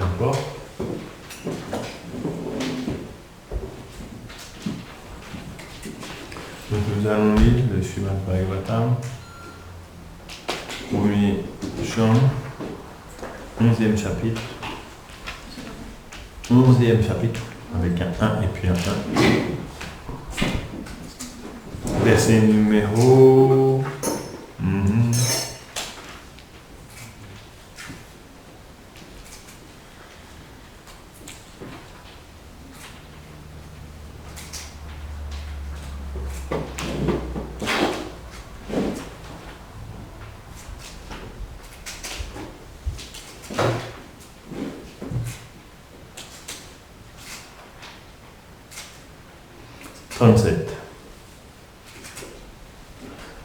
D'accord. Donc nous allons lire le Srimad Bhagavatam, premier chant, 11e chapitre. 11e chapitre, avec un 1 et puis un 1. Verset numéro... 37.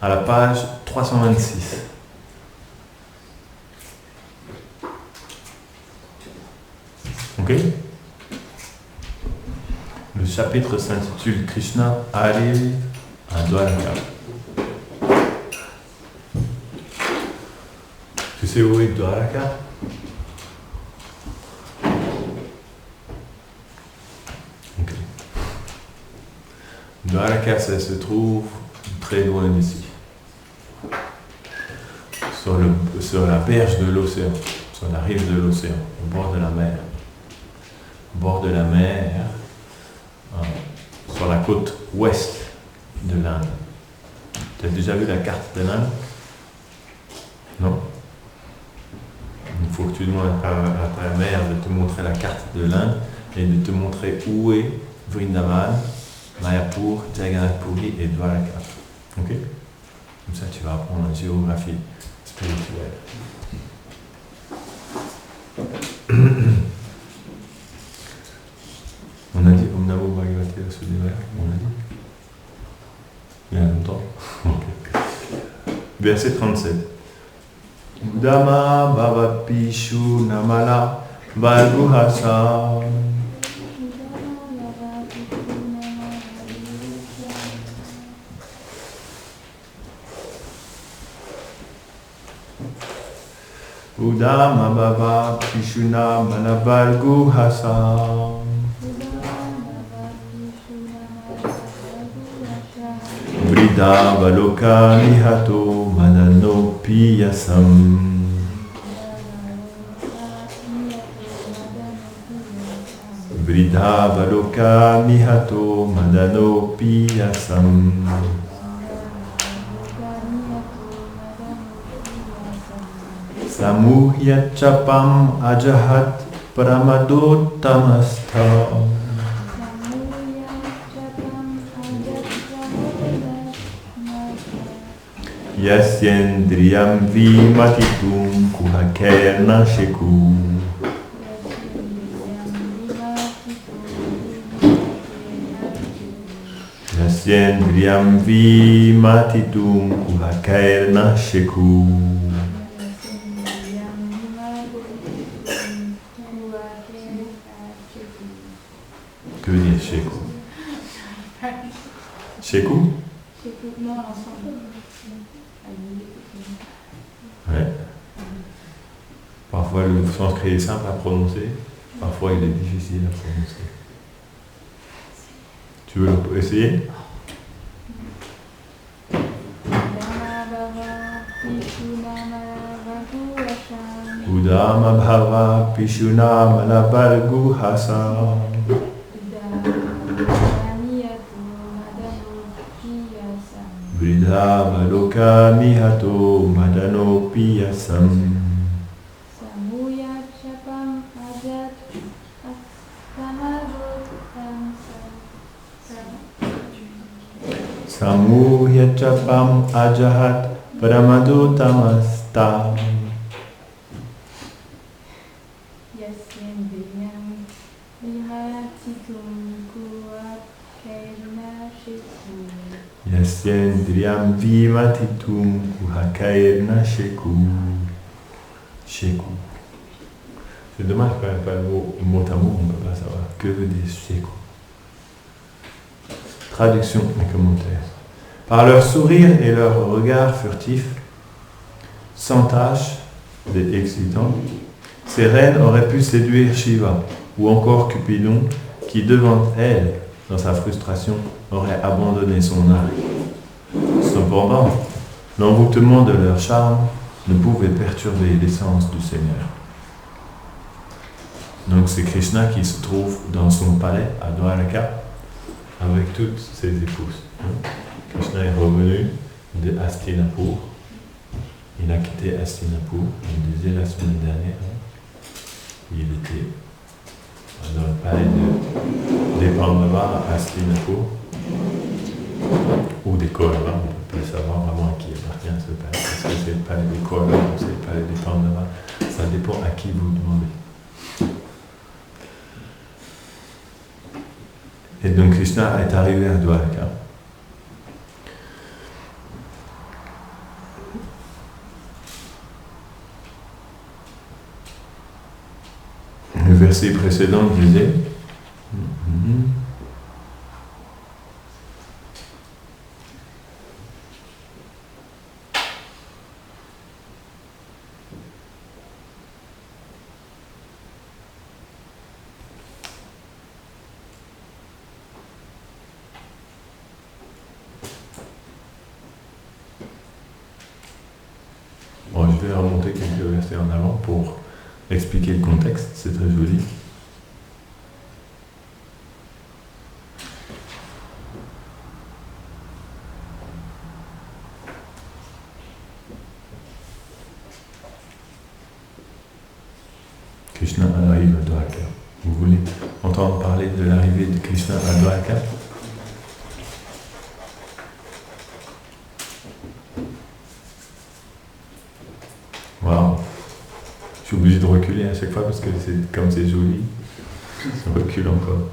À la page 326. Ok? Le chapitre s'intitule Krishna arrive à Dwaraka. Tu sais où est Dwaraka? Ok. Dwaraka, ça se trouve très loin d'ici. Sur la berge de l'océan, sur la rive de l'océan, au bord de la mer. Au bord de la mer, sur la côte ouest de l'Inde. Tu as déjà vu la carte de l'Inde? Non? Il faut que tu demandes à ta mère de te montrer la carte de l'Inde et de te montrer où est Vrindavan, Mayapur, Jagannath Puri et Dwaraka. Ok? Comme ça, tu vas apprendre la géographie spirituelle. On a dit Om Namo Bhagavate Vasudevaya, on a dit? Il y a longtemps. Okay. Verset 37. Dhamma Bhava Pishu Namala Valguhasa. Udama Bhava Pishuna Manavalgu Hasa. Vrida Valoka Nihato Madano Piyasam. Vrida Valoka Nihato Madano Piyasam. Samuhyachapam ajahat pramadottamastha. Yasyendriyam vimatitum kuhakerna sheku. Yasyendriyam vimatitum kuhakerna sheku. Que veut dire Sheku? Sheku? Non, l'ensemble. Ouais. Parfois le sanskrit est simple à prononcer, parfois il est difficile à prononcer. Tu veux essayer? Udama Bhava Pishuna Manavalgu Hasa. Vridha Valoka Nihato Madano Piyasam. Samuhyachapam ajahat paramadottamasta. Yasyendriyam vimatitum kuhakairna sheku. Sheku. C'est dommage quand même pas le mot à mot, on ne peut pas savoir. Que veut dire sheku? Traduction et commentaire. Par leur sourire et leur regard furtif, sans tache et excitant, Ces reines auraient pu séduire Shiva ou encore Cupidon qui devant elle, dans sa frustration, aurait abandonné son art. Cependant, l'envoûtement de leur charme ne pouvait perturber l'essence du Seigneur. Donc c'est Krishna qui se trouve dans son palais à Dwaraka avec toutes ses épouses. Krishna est revenu de Hastinapur. Il a quitté Hastinapur, on disait la semaine dernière. Il était dans le palais des Pandavas à Hastinapur, ou des Kauravas, on peut savoir vraiment à qui appartient ce palais. Est-ce que c'est le palais des Kauravas ou c'est le palais des Pandavas? Ça dépend à qui vous demandez. Et donc Krishna est arrivé à Dwaraka. Le verset précédent disait bon, je vais remonter quelques versets en avant pour expliquer le contexte, c'est très joli. Krishna arrive à Dwaraka. Vous voulez entendre parler de l'arrivée de Krishna à Dwaraka? Waouh! Je suis obligé de reculer à chaque fois parce que comme c'est joli, ça recule encore.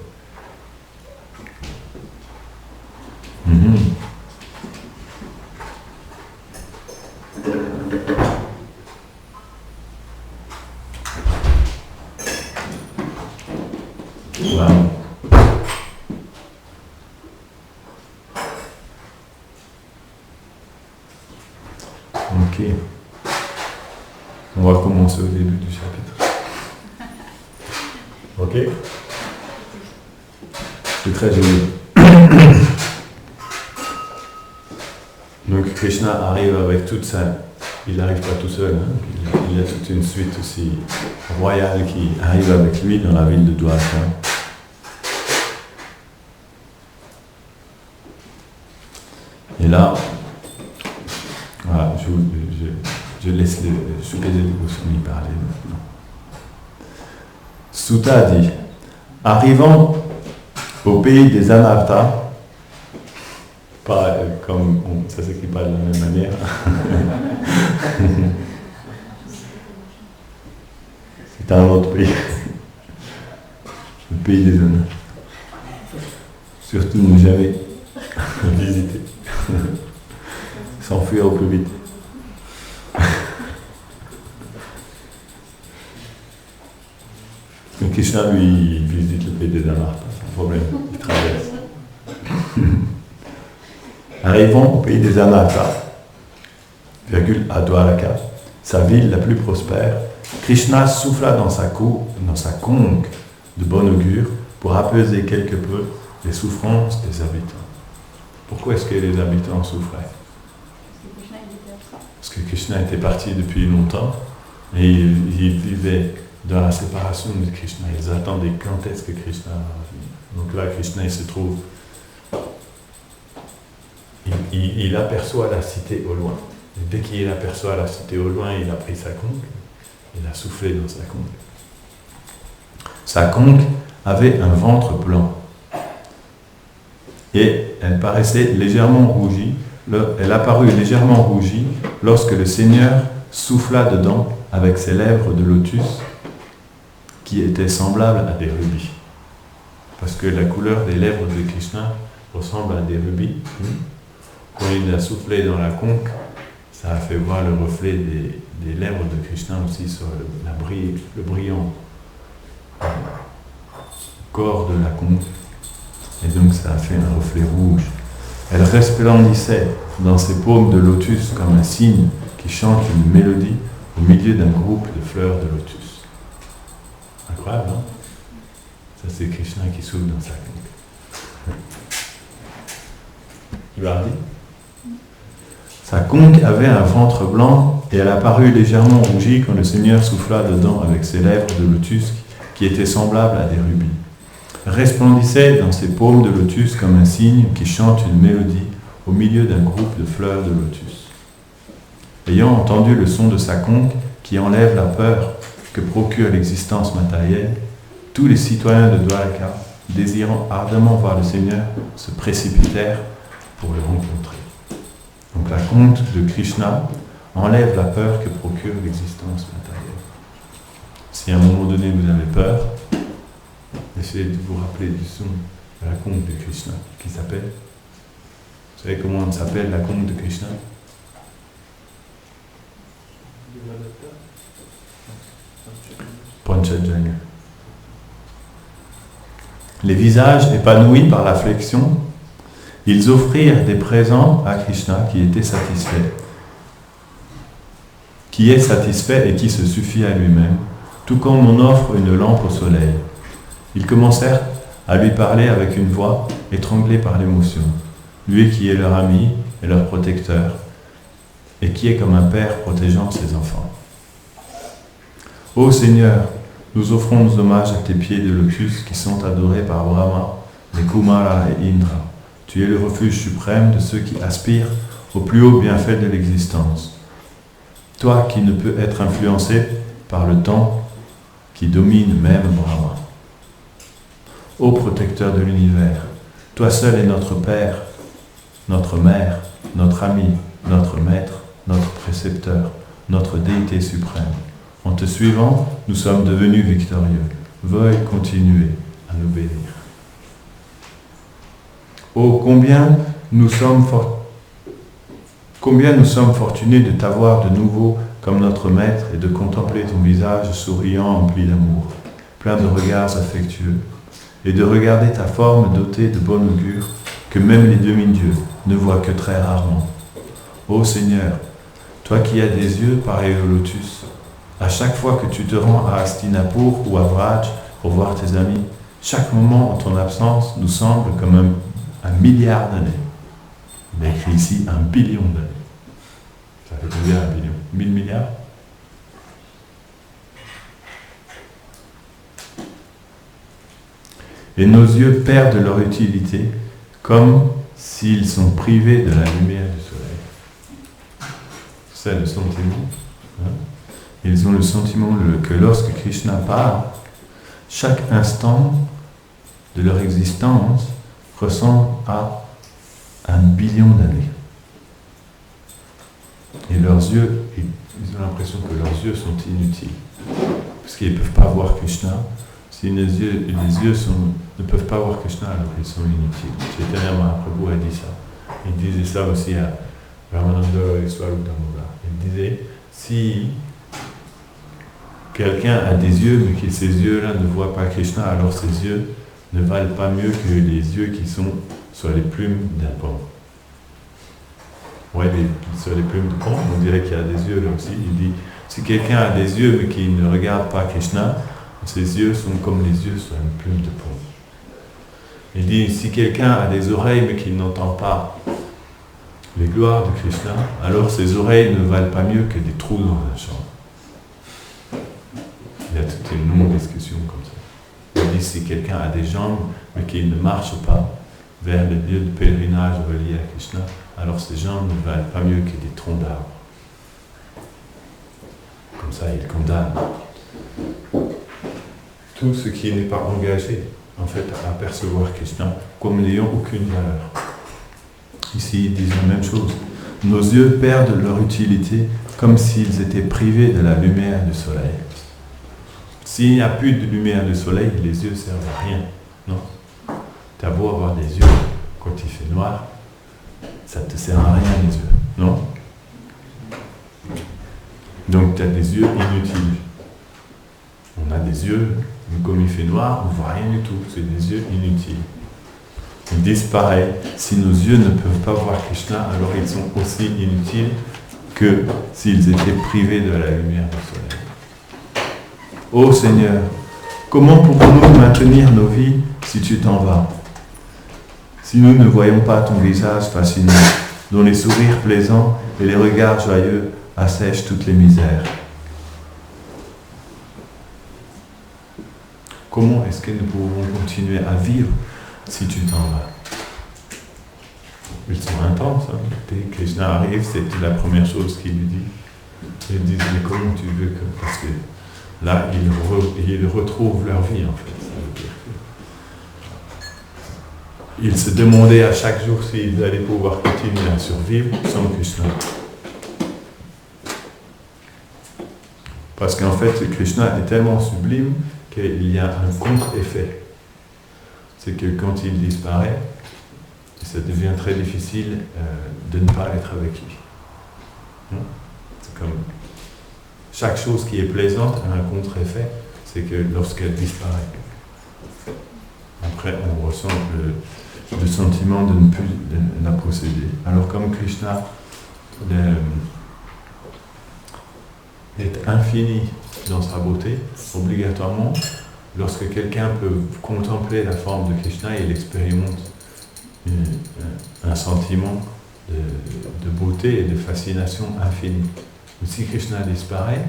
Wow. Ok. On va commencer au début du chapitre. Ok? C'est très joli. Donc Krishna arrive avec toute sa... Il n'arrive pas tout seul, hein? Il y a toute une suite aussi royale qui arrive avec lui dans la ville de Dwaraka. Et là, voilà, je laisse le Shukadeva Goswami parler maintenant. Sutta dit, arrivant au pays des Anarthas, pas comme ça s'écrit pas de la même manière. C'est un autre pays. Le pays des Anarthas. Surtout ne jamais visiter. S'enfuir au plus vite. Donc Krishna, lui, il visite le pays des Anarthas, sans problème, il traverse. Arrivant au pays des Anarthas, à Dwaraka, sa ville la plus prospère, Krishna souffla dans sa conque de bon augure pour apaiser quelque peu les souffrances des habitants. Pourquoi est-ce que les habitants souffraient? Parce que Krishna était parti depuis longtemps et ils vivaient dans la séparation de Krishna. Ils attendaient quand est-ce que Krishna va revenir. Donc là, Krishna, il se trouve... Il aperçoit la cité au loin. Et dès qu'il aperçoit la cité au loin, il a pris sa conque, il a soufflé dans sa conque. Sa conque avait un ventre blanc. Et elle paraissait légèrement rougie. Elle apparut légèrement rougie lorsque le Seigneur souffla dedans avec ses lèvres de lotus qui étaient semblables à des rubis. Parce que la couleur des lèvres de Krishna ressemble à des rubis. Quand il a soufflé dans la conque, ça a fait voir le reflet des lèvres de Krishna aussi sur le brillant corps de la conque. Et donc ça a fait un reflet rouge. Elle resplendissait dans ses paumes de lotus comme un cygne qui chante une mélodie au milieu d'un groupe de fleurs de lotus. preuve, hein. Ça, c'est Krishna qui souffle dans sa conque. Il va dire. Sa conque avait un ventre blanc et elle apparut légèrement rougie quand le Seigneur souffla dedans avec ses lèvres de lotus qui étaient semblables à des rubis. Resplendissait dans ses paumes de lotus comme un cygne qui chante une mélodie au milieu d'un groupe de fleurs de lotus. Ayant entendu le son de sa conque qui enlève la peur que procure l'existence matérielle, tous les citoyens de Dwaraka, désirant ardemment voir le Seigneur, se précipitèrent pour le rencontrer. Donc la conque de Krishna enlève la peur que procure l'existence matérielle. Si à un moment donné vous avez peur, essayez de vous rappeler du son de la conque de Krishna, qui s'appelle. Vous savez comment on s'appelle la conque de Krishna? Panchajanya. Les visages épanouis par l'affliction, ils offrirent des présents à Krishna qui était satisfait, qui est satisfait et qui se suffit à lui-même, tout comme on offre une lampe au soleil. Ils commencèrent à lui parler avec une voix étranglée par l'émotion, lui qui est leur ami et leur protecteur, et qui est comme un père protégeant ses enfants. Ô Seigneur, nous offrons nos hommages à tes pieds de lotus qui sont adorés par Brahma, les Kumara et Indra. Tu es le refuge suprême de ceux qui aspirent au plus haut bienfait de l'existence. Toi qui ne peux être influencé par le temps qui domine même Brahma. Ô protecteur de l'univers, toi seul es notre Père, notre Mère, notre ami, notre Maître, notre Précepteur, notre Déité suprême. En te suivant, nous sommes devenus victorieux. Veuille continuer à nous bénir. Oh, combien nous sommes fortunés de t'avoir de nouveau comme notre Maître et de contempler ton visage souriant empli d'amour, plein de regards affectueux, et de regarder ta forme dotée de bon augure que même les demi-dieux ne voient que très rarement. Ô Seigneur, toi qui as des yeux pareils au lotus, à chaque fois que tu te rends à Hastinapur ou à Vraj pour voir tes amis, chaque moment en ton absence nous semble comme un milliard d'années. Il a écrit ici 1 billion d'années. Ça fait combien 1 billion? 1000 milliards? Et nos yeux perdent leur utilité comme s'ils sont privés de la lumière du soleil. C'est le sentiment. Hein? Ils ont le sentiment que lorsque Krishna parle, chaque instant de leur existence ressemble à 1 billion d'années. Et leurs yeux, ils ont l'impression que leurs yeux sont inutiles. Parce qu'ils ne peuvent pas voir Krishna. Si les yeux ne peuvent pas voir Krishna, alors ils sont inutiles. Chaitanya Mahaprabhu a dit ça. Il disait ça aussi à Ramananda et Swarupdamura. Il disait, si quelqu'un a des yeux, mais que ces yeux-là ne voient pas Krishna, alors ces yeux ne valent pas mieux que les yeux qui sont sur les plumes d'un pomme. Ouais, sur les plumes de pomme, on dirait qu'il y a des yeux là aussi. Il dit, si quelqu'un a des yeux, mais qui ne regarde pas Krishna, ses yeux sont comme les yeux sur une plume de pomme. Il dit, si quelqu'un a des oreilles, mais qui n'entend pas les gloires de Krishna, alors ses oreilles ne valent pas mieux que des trous dans un champ. Il y a toute une longue discussion comme ça. Il dit, si quelqu'un a des jambes, mais qu'il ne marche pas vers les lieux de pèlerinage reliés à Krishna, alors ces jambes ne valent pas mieux que des troncs d'arbres. Comme ça, il condamne tout ce qui n'est pas engagé, en fait, à percevoir Krishna comme n'ayant aucune valeur. Ici, ils disent la même chose. Nos yeux perdent leur utilité comme s'ils étaient privés de la lumière du soleil. S'il n'y a plus de lumière du soleil, les yeux ne servent à rien. Non. Tu as beau avoir des yeux, quand il fait noir, ça ne te sert à rien les yeux. Non. Donc tu as des yeux inutiles. On a des yeux, mais comme il fait noir, on ne voit rien du tout. C'est des yeux inutiles. Ils disent pareil, si nos yeux ne peuvent pas voir Krishna, alors ils sont aussi inutiles que s'ils étaient privés de la lumière du soleil. Ô Seigneur, Comment pourrons-nous maintenir nos vies si tu t'en vas? Si nous ne voyons pas ton visage fascinant, dont les sourires plaisants et les regards joyeux assèchent toutes les misères. Comment est-ce que nous pouvons continuer à vivre si tu t'en vas? Ils sont intenses. Hein? Dès que Krishna arrive, c'est la première chose qu'il lui dit. Ils disent, mais comment tu veux que... Parce que là, ils retrouvent leur vie, en fait. Ça veut dire que... Ils se demandaient à chaque jour s'ils allaient pouvoir continuer à survivre sans Krishna. Parce qu'en fait, Krishna est tellement sublime qu'il y a un contre-effet. C'est que quand il disparaît, ça devient très difficile de ne pas être avec lui. C'est comme chaque chose qui est plaisante a un contre-effet, c'est que lorsqu'elle disparaît, après on ressent le sentiment de ne plus la posséder. Alors comme Krishna est infini dans sa beauté, obligatoirement, lorsque quelqu'un peut contempler la forme de Krishna, il expérimente un sentiment de beauté et de fascination infinie. Mais si Krishna disparaît,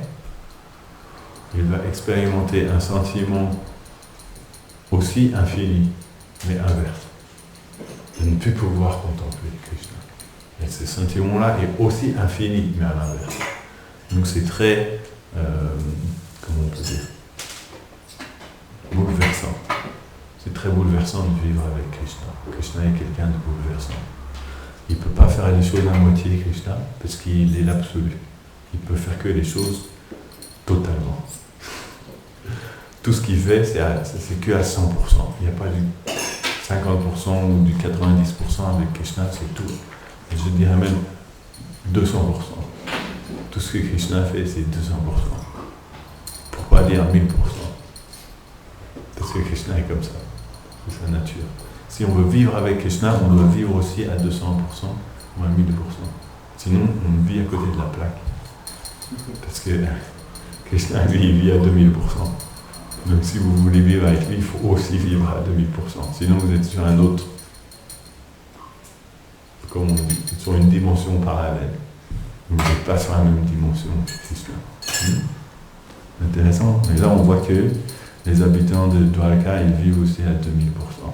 il va expérimenter un sentiment aussi infini, mais inverse. De ne plus pouvoir contempler Krishna. Et ce sentiment-là est aussi infini, mais à l'inverse. Donc c'est très, comment on peut dire, bouleversant. C'est très bouleversant de vivre avec Krishna. Krishna est quelqu'un de bouleversant. Il ne peut pas faire les choses à moitié, Krishna, parce qu'il est l'absolu. Il peut faire que les choses totalement. Tout ce qu'il fait, c'est que à 100%. Il n'y a pas du 50% ou du 90% avec Krishna, c'est tout. Et je dirais même 200%. Tout ce que Krishna fait, c'est 200%. Pour pas dire 1000%. Parce que Krishna est comme ça. C'est sa nature. Si on veut vivre avec Krishna, on doit vivre aussi à 200% ou à 1000%. Sinon, on vit à côté de la plaque. Parce que Krishna, lui, il vit à 2000%. Donc si vous voulez vivre avec lui, il faut aussi vivre à 2000%. Sinon, vous êtes sur un autre, comme on dit, sur une dimension parallèle. Vous n'êtes pas sur la même dimension que Krishna. Intéressant. Mais là, on voit que les habitants de Dwarka, ils vivent aussi à 2000%.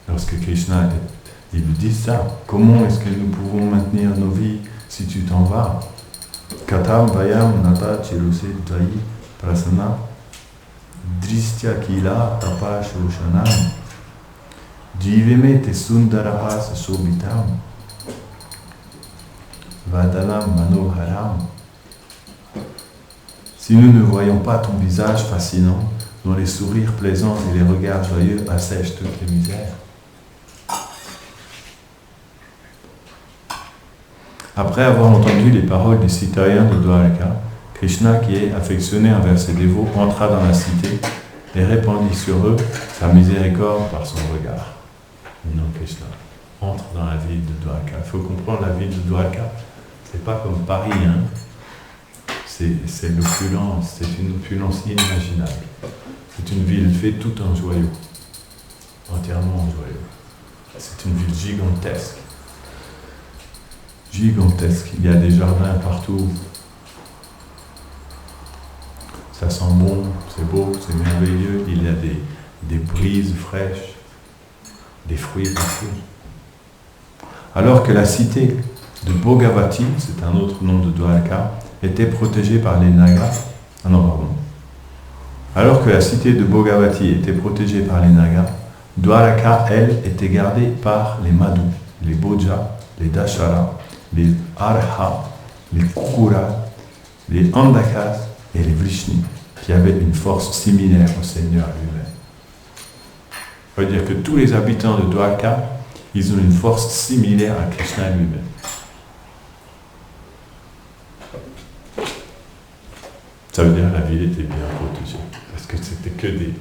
Lorsque Krishna, il lui dit ça, comment est-ce que nous pouvons maintenir nos vies si tu t'en vas? Katam vayam nata chiruse dvayi prasana dristya kila tapa shoshanam jiveme te sundarahas sobitam vadalam manoharam. Si nous ne voyons pas ton visage fascinant, dont les sourires plaisants et les regards joyeux assèchent toutes les misères. Après avoir entendu les paroles des citoyens de Dwarka, Krishna, qui est affectionné envers ses dévots, entra dans la cité et répandit sur eux sa miséricorde par son regard. Non, Krishna entre dans la ville de Dwarka. Il faut comprendre la ville de Dwarka, c'est pas comme Paris, hein. C'est l'opulence, c'est une opulence inimaginable. C'est une ville faite tout en joyaux, entièrement en joyaux. C'est une ville gigantesque. Gigantesque. Il y a des jardins partout. Ça sent bon, c'est beau, c'est merveilleux. Il y a des brises fraîches, des fruits partout. Alors que la cité de Bhogavati, c'est un autre nom de Dwarka, était protégée par les Nagas. Ah non, pardon. Alors que la cité de Bhogavati était protégée par les Nagas, Dwarka, elle, était gardée par les Madhu, les Bhoja, les Dashara, les Arha, les Kukura, les Andakas et les Vrishni, qui avaient une force similaire au Seigneur lui-même. Ça veut dire que tous les habitants de Dwarka, ils ont une force similaire à Krishna lui-même. Ça veut dire que la ville était bien protégée, parce que c'était que des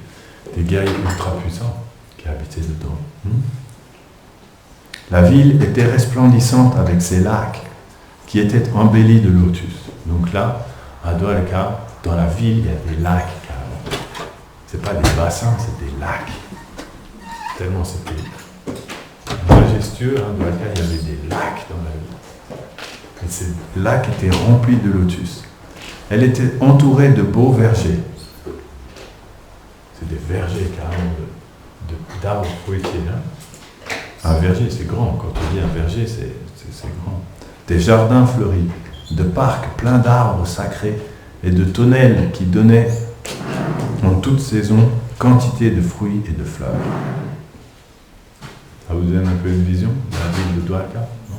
guerriers ultra puissants qui habitaient dedans. La ville était resplendissante avec ses lacs, qui étaient embellis de lotus. Donc là, à Dwarka, dans la ville, il y a des lacs carrément. C'est pas des bassins, c'est des lacs. Tellement c'était majestueux, hein, dans lequel il y avait des lacs dans la ville. Et ces lacs étaient remplis de lotus. Elle était entourée de beaux vergers. C'est des vergers carrément d'arbres fruitiers. Hein. Un verger, c'est grand. Quand on dit un verger, c'est grand. Des jardins fleuris, de parcs pleins d'arbres sacrés et de tonnelles qui donnaient en toute saison quantité de fruits et de fleurs. Ça vous donne un peu une vision de la ville de Dwarka, non?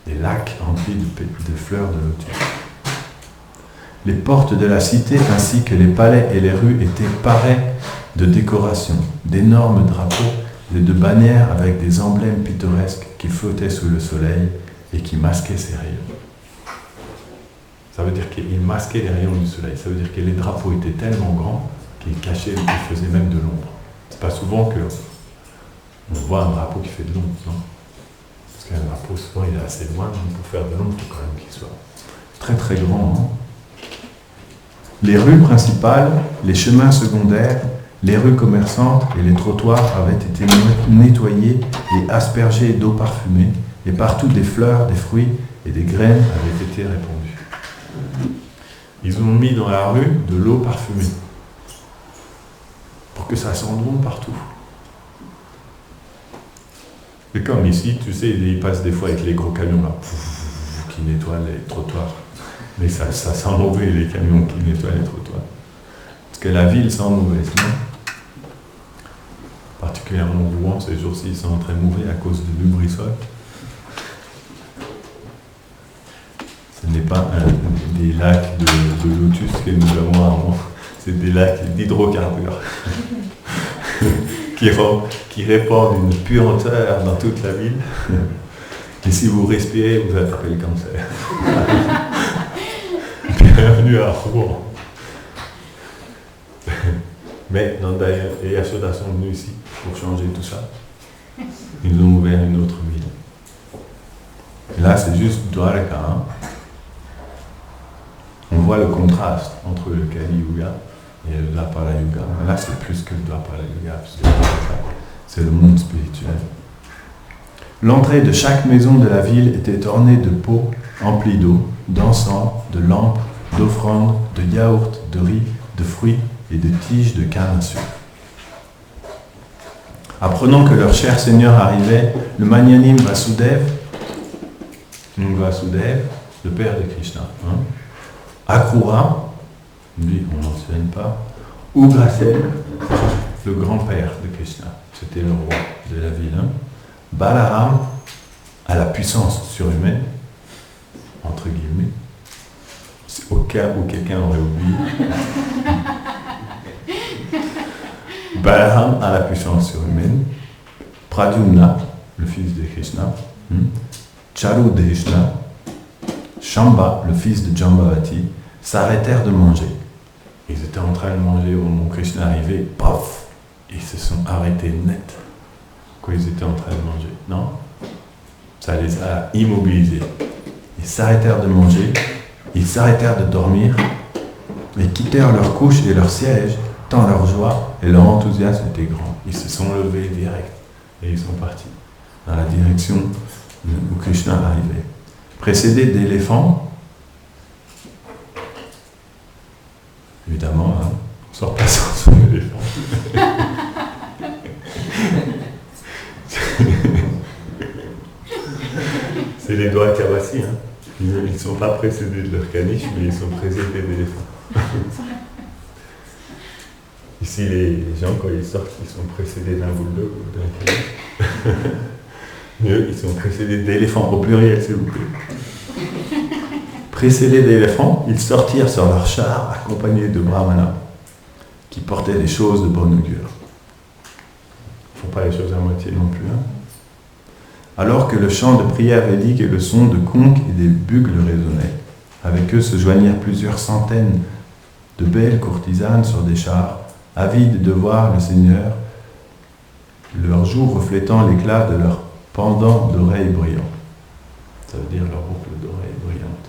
Des lacs remplis de fleurs de lotus. Les portes de la cité ainsi que les palais et les rues étaient parées de décorations, d'énormes drapeaux et de bannières avec des emblèmes pittoresques qui flottaient sous le soleil et qui masquaient ses rayons. Ça veut dire qu'il masquait les rayons du soleil. Ça veut dire que les drapeaux étaient tellement grands qu'ils cachaient, qu'ils faisaient même de l'ombre. C'est pas souvent que on voit un drapeau qui fait de l'ombre, non? Parce qu'un drapeau, souvent, il est assez loin, donc pour faire de l'ombre, il faut quand même qu'il soit très très grand. Hein? Les rues principales, les chemins secondaires, les rues commerçantes et les trottoirs avaient été nettoyés et aspergés d'eau parfumée, et partout des fleurs, des fruits et des graines avaient été répandues. Ils ont mis dans la rue de l'eau parfumée, pour que ça sente bon partout. Et comme ici, tu sais, ils passent des fois avec les gros camions là, qui nettoient les trottoirs. Mais ça sent mauvais, les camions qui nettoient les trottoirs. Parce que la ville sent mauvais, non? Particulièrement Rouen, ces jours-ci, ils sont très mauvais à cause de Lubrizol. Ce n'est pas des lacs de lotus que nous avons à Rouen, c'est des lacs d'hydrocarbures qui répandent une puanteur dans toute la ville. Et si vous respirez, vous attrapez le cancer. Bienvenue à Rouen. Mais d'ailleurs, les Yashoda sont venus ici pour changer tout ça. Ils ont ouvert une autre ville. Et là, c'est juste Dwarka. Hein. On voit le contraste entre le Kali Yuga et le Dwapara Yuga. Mais là, c'est plus que le Dwapara Yuga, puisque c'est le monde spirituel. L'entrée de chaque maison de la ville était ornée de pots emplis d'eau, d'encens, de lampes, d'offrandes, de yaourts, de riz, de fruits et de tiges de canne à sucre. Apprenant que leur cher Seigneur arrivait, le Magnanim Vasudev, le père de Krishna, hein, Akrura, lui on ne mentionne pas, Ugrasel, le grand-père de Krishna, c'était le roi de la ville, hein, Balaram, à la puissance surhumaine, entre guillemets, au cas où quelqu'un aurait oublié. Balaram à la puissance surhumaine, Pradyumna, le fils de Krishna, Charudeshna, Shamba, le fils de Jambavati, s'arrêtèrent de manger. Ils étaient en train de manger au moment où Krishna arrivait, paf, ils se sont arrêtés net quand ils étaient en train de manger. Non, ça les a immobilisés. Ils s'arrêtèrent de manger, ils s'arrêtèrent de dormir, et quittèrent leur couche et leur siège, tant leur joie et leur enthousiasme étaient grands. Ils se sont levés direct et ils sont partis dans la direction où Krishna arrivait. Précédés d'éléphants, évidemment, hein, on sort pas sans son éléphant. C'est les doigts Kavasi, hein. Ils ne sont pas précédés de leur caniche, mais ils sont précédés d'éléphants. Ici, les gens, quand ils sortent, ils sont précédés d'un bulldog ou d'un caniche. Mieux, ils sont précédés d'éléphants, au pluriel, s'il vous plaît. Précédés d'éléphants, ils sortirent sur leur char, accompagnés de brahmanas, qui portaient des choses de bon augure. Il ne faut pas les choses à moitié non plus. Hein. Alors que le chant de prière védique et le son de conques et des bugles résonnaient, avec eux se joignirent plusieurs centaines de belles courtisanes sur des chars, avides de voir le Seigneur, leurs joues reflétant l'éclat de leurs pendants d'oreilles brillantes. Ça veut dire leurs boucles d'oreilles brillantes.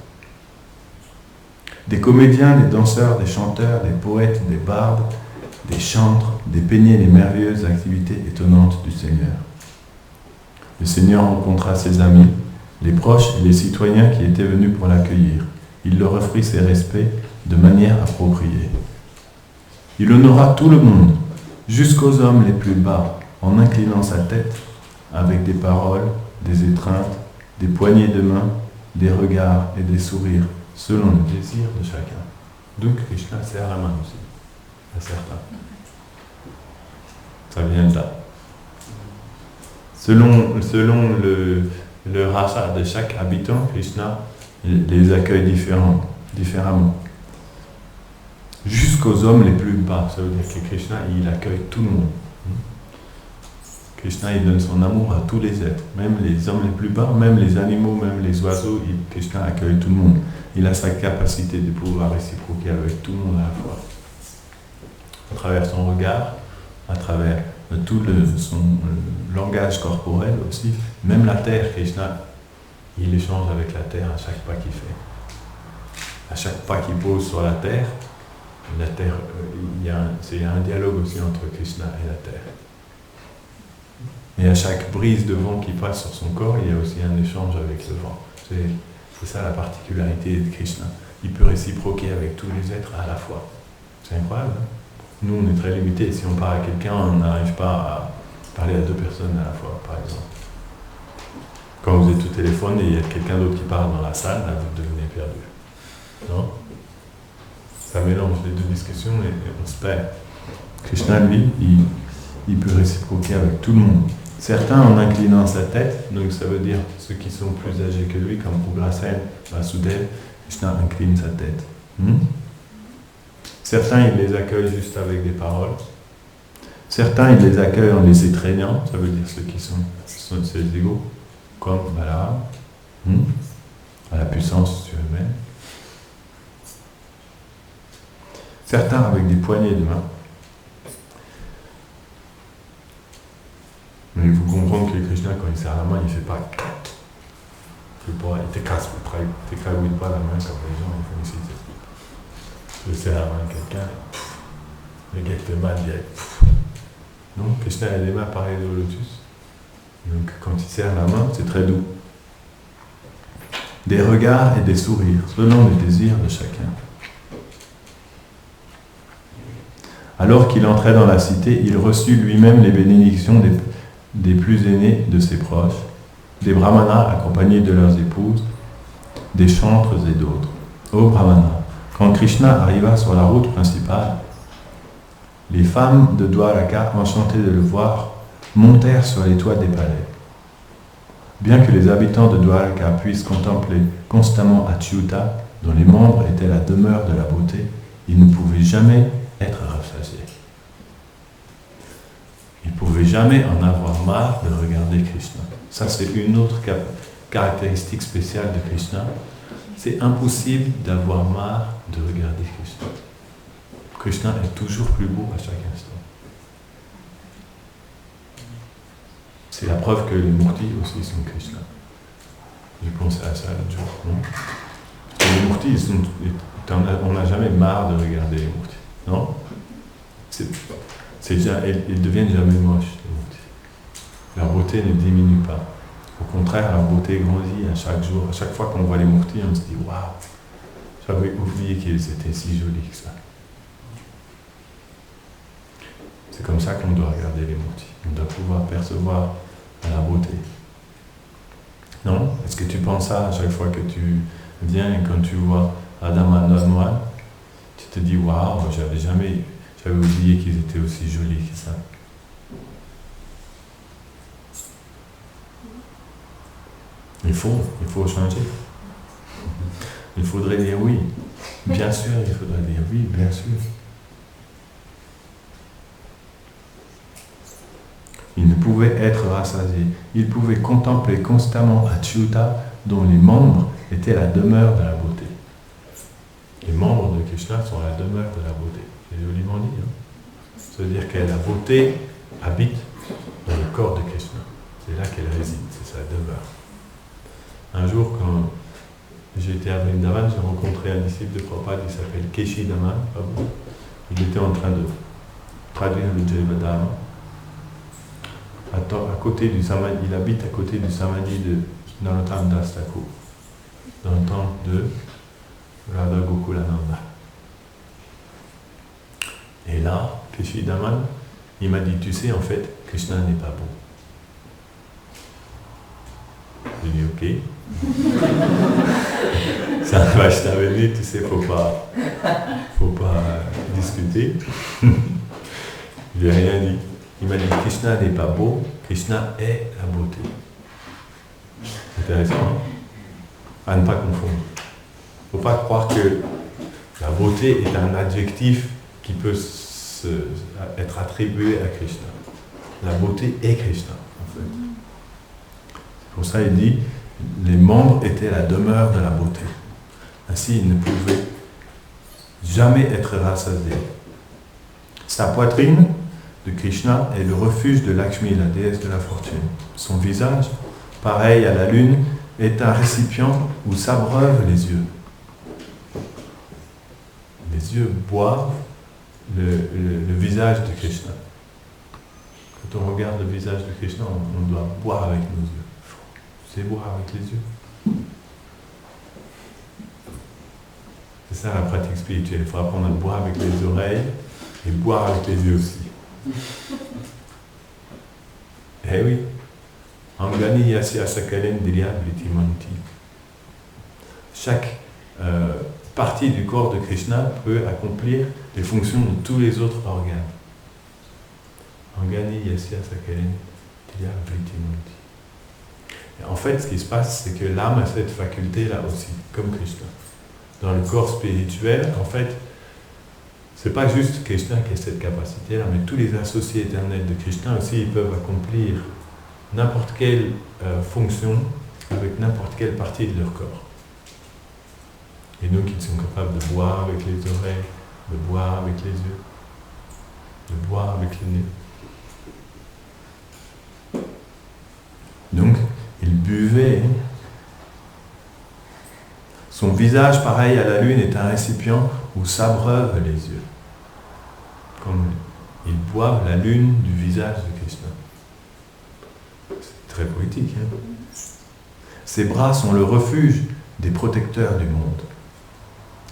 Des comédiens, des danseurs, des chanteurs, des poètes, des bardes, des chantres, dépeignaient les merveilleuses activités étonnantes du Seigneur. Le Seigneur rencontra ses amis, les proches et les citoyens qui étaient venus pour l'accueillir. Il leur offrit ses respects de manière appropriée. Il honora tout le monde, jusqu'aux hommes les plus bas, en inclinant sa tête avec des paroles, des étreintes, des poignées de main, des regards et des sourires, selon le désir de chacun. Donc Krishna serre la main aussi, à certains. Ça vient de là. Selon le rasa de chaque habitant, Krishna les accueille différemment. Jusqu'aux hommes les plus bas, ça veut dire que Krishna, il accueille tout le monde. Krishna, il donne son amour à tous les êtres, même les hommes les plus bas, même les animaux, même les oiseaux, Krishna accueille tout le monde. Il a sa capacité de pouvoir réciproquer avec tout le monde à la fois. À travers son regard, à travers tout son langage corporel aussi, même la terre, Krishna, il échange avec la terre à chaque pas qu'il fait. À chaque pas qu'il pose sur la terre, il y a un dialogue aussi entre Krishna et la terre. Et à chaque brise de vent qui passe sur son corps, il y a aussi un échange avec le vent. C'est ça la particularité de Krishna. Il peut réciproquer avec tous les êtres à la fois. C'est incroyable. Hein? Nous, on est très limités. Si on parle à quelqu'un, on n'arrive pas à parler à deux personnes à la fois, par exemple. Quand vous êtes au téléphone et il y a quelqu'un d'autre qui parle dans la salle, là, vous devenez perdu. Non? Ça mélange les deux discussions et on se perd. Krishna, lui, il peut réciproquer avec tout le monde. Certains en inclinant sa tête, donc ça veut dire ceux qui sont plus âgés que lui, comme Ugrasen, Vasudeva, Krishna incline sa tête. Certains, il les accueille juste avec des paroles. Certains, il les accueille en les étreignant, ça veut dire ceux qui sont ses égaux, comme Balaram, à la puissance surhumaine. Certains avec des poignées de main. Mais il faut comprendre que Krishna, quand il serre la main, il ne fait pas. Il ne t'écrabouille pas la main comme les gens ils font ici. Il serre la main à quelqu'un, le gars te mal direct. Non, Krishna a des mains pareilles au lotus. Donc quand il serre la main, c'est très doux. Des regards et des sourires, selon les désirs de chacun. Alors qu'il entrait dans la cité, il reçut lui-même les bénédictions des plus aînés de ses proches, des brahmanas accompagnés de leurs épouses, des chantres et d'autres. Ô brahmanas, quand Krishna arriva sur la route principale, les femmes de Dwaraka, enchantées de le voir, montèrent sur les toits des palais. Bien que les habitants de Dwaraka puissent contempler constamment Achyuta, dont les membres étaient la demeure de la beauté, ils ne pouvaient jamais être rassasiés. Ils ne pouvaient jamais en avoir marre de regarder Krishna. Ça, c'est une autre caractéristique spéciale de Krishna. C'est impossible d'avoir marre de regarder Krishna. Krishna est toujours plus beau à chaque instant. C'est la preuve que les murtis aussi sont Krishna. J'ai pensé à ça l'autre jour, non? Les murtis, on n'a jamais marre de regarder les murtis, non? Ils deviennent jamais moches, les murtis. Leur beauté ne diminue pas. Au contraire, leur beauté grandit à chaque jour. À chaque fois qu'on voit les murtis, on se dit « Waouh, j'avais oublié qu'ils étaient si jolis que ça. » C'est comme ça qu'on doit regarder les murtis. On doit pouvoir percevoir la beauté. Non? Est-ce que tu penses ça à chaque fois que tu viens et quand tu vois Adam et Noël, tu te dis « Waouh, j'avais oublié qu'ils étaient aussi jolis que ça. » Il faut changer. Il faudrait dire oui. Bien sûr, il faudrait dire oui, bien sûr. Il ne pouvait être rassasié. Il pouvait contempler constamment Achyuta, dont les membres étaient la demeure de la beauté. Les membres de Krishna sont la demeure de la beauté. C'est joliment dit. Ça veut dire que la beauté habite dans le corps de Krishna. C'est là qu'elle réside, c'est sa demeure. Un jour, quand j'étais à Vrindavan, j'ai rencontré un disciple de Prabhupada qui s'appelle Keshi Daman. Il était en train traduire le Jayavadama. À côté du Samadhi, il habite à côté du Samadhi de Narottam Das Thakur, dans le temple de Radha Gokulananda. Et là, Peshu Daman, il m'a dit, tu sais, en fait, Krishna n'est pas beau. J'ai dit, ok. C'est un Vaishnava, tu sais, faut pas discuter. Je lui ai rien dit. Il m'a dit, Krishna n'est pas beau, Krishna est la beauté. Intéressant, hein? À ne pas confondre. Il ne faut pas croire que la beauté est un adjectif qui peut être attribué à Krishna. La beauté est Krishna, en fait. C'est pour ça qu'il dit, les membres étaient la demeure de la beauté. Ainsi, ils ne pouvaient jamais être rassasiés. Sa poitrine de Krishna est le refuge de Lakshmi, la déesse de la fortune. Son visage, pareil à la lune, est un récipient où s'abreuvent les yeux. Les yeux boivent le visage de Krishna. Quand on regarde le visage de Krishna, on doit boire avec nos yeux. C'est boire avec les yeux. C'est ça la pratique spirituelle. Il faut apprendre à boire avec les oreilles et boire avec les yeux aussi. Eh oui. Angani yasya sakalen dirya vritimanti. Chaque partie du corps de Krishna peut accomplir les fonctions de tous les autres organes. Angani yasya sakalen dirya vritimanti. Et en fait, ce qui se passe, c'est que l'âme a cette faculté-là aussi, comme Krishna. Dans le corps spirituel, en fait, c'est pas juste Krishna qui a cette capacité-là, mais tous les associés éternels de Krishna aussi, ils peuvent accomplir n'importe quelle fonction avec n'importe quelle partie de leur corps. Et donc, ils sont capables de boire avec les oreilles, de boire avec les yeux, de boire avec le nez. Donc, ils buvaient. Son visage, pareil à la lune, est un récipient où s'abreuvent les yeux. Comme ils boivent la lune du visage de Krishna. C'est très poétique. Hein? Ses bras sont le refuge des protecteurs du monde.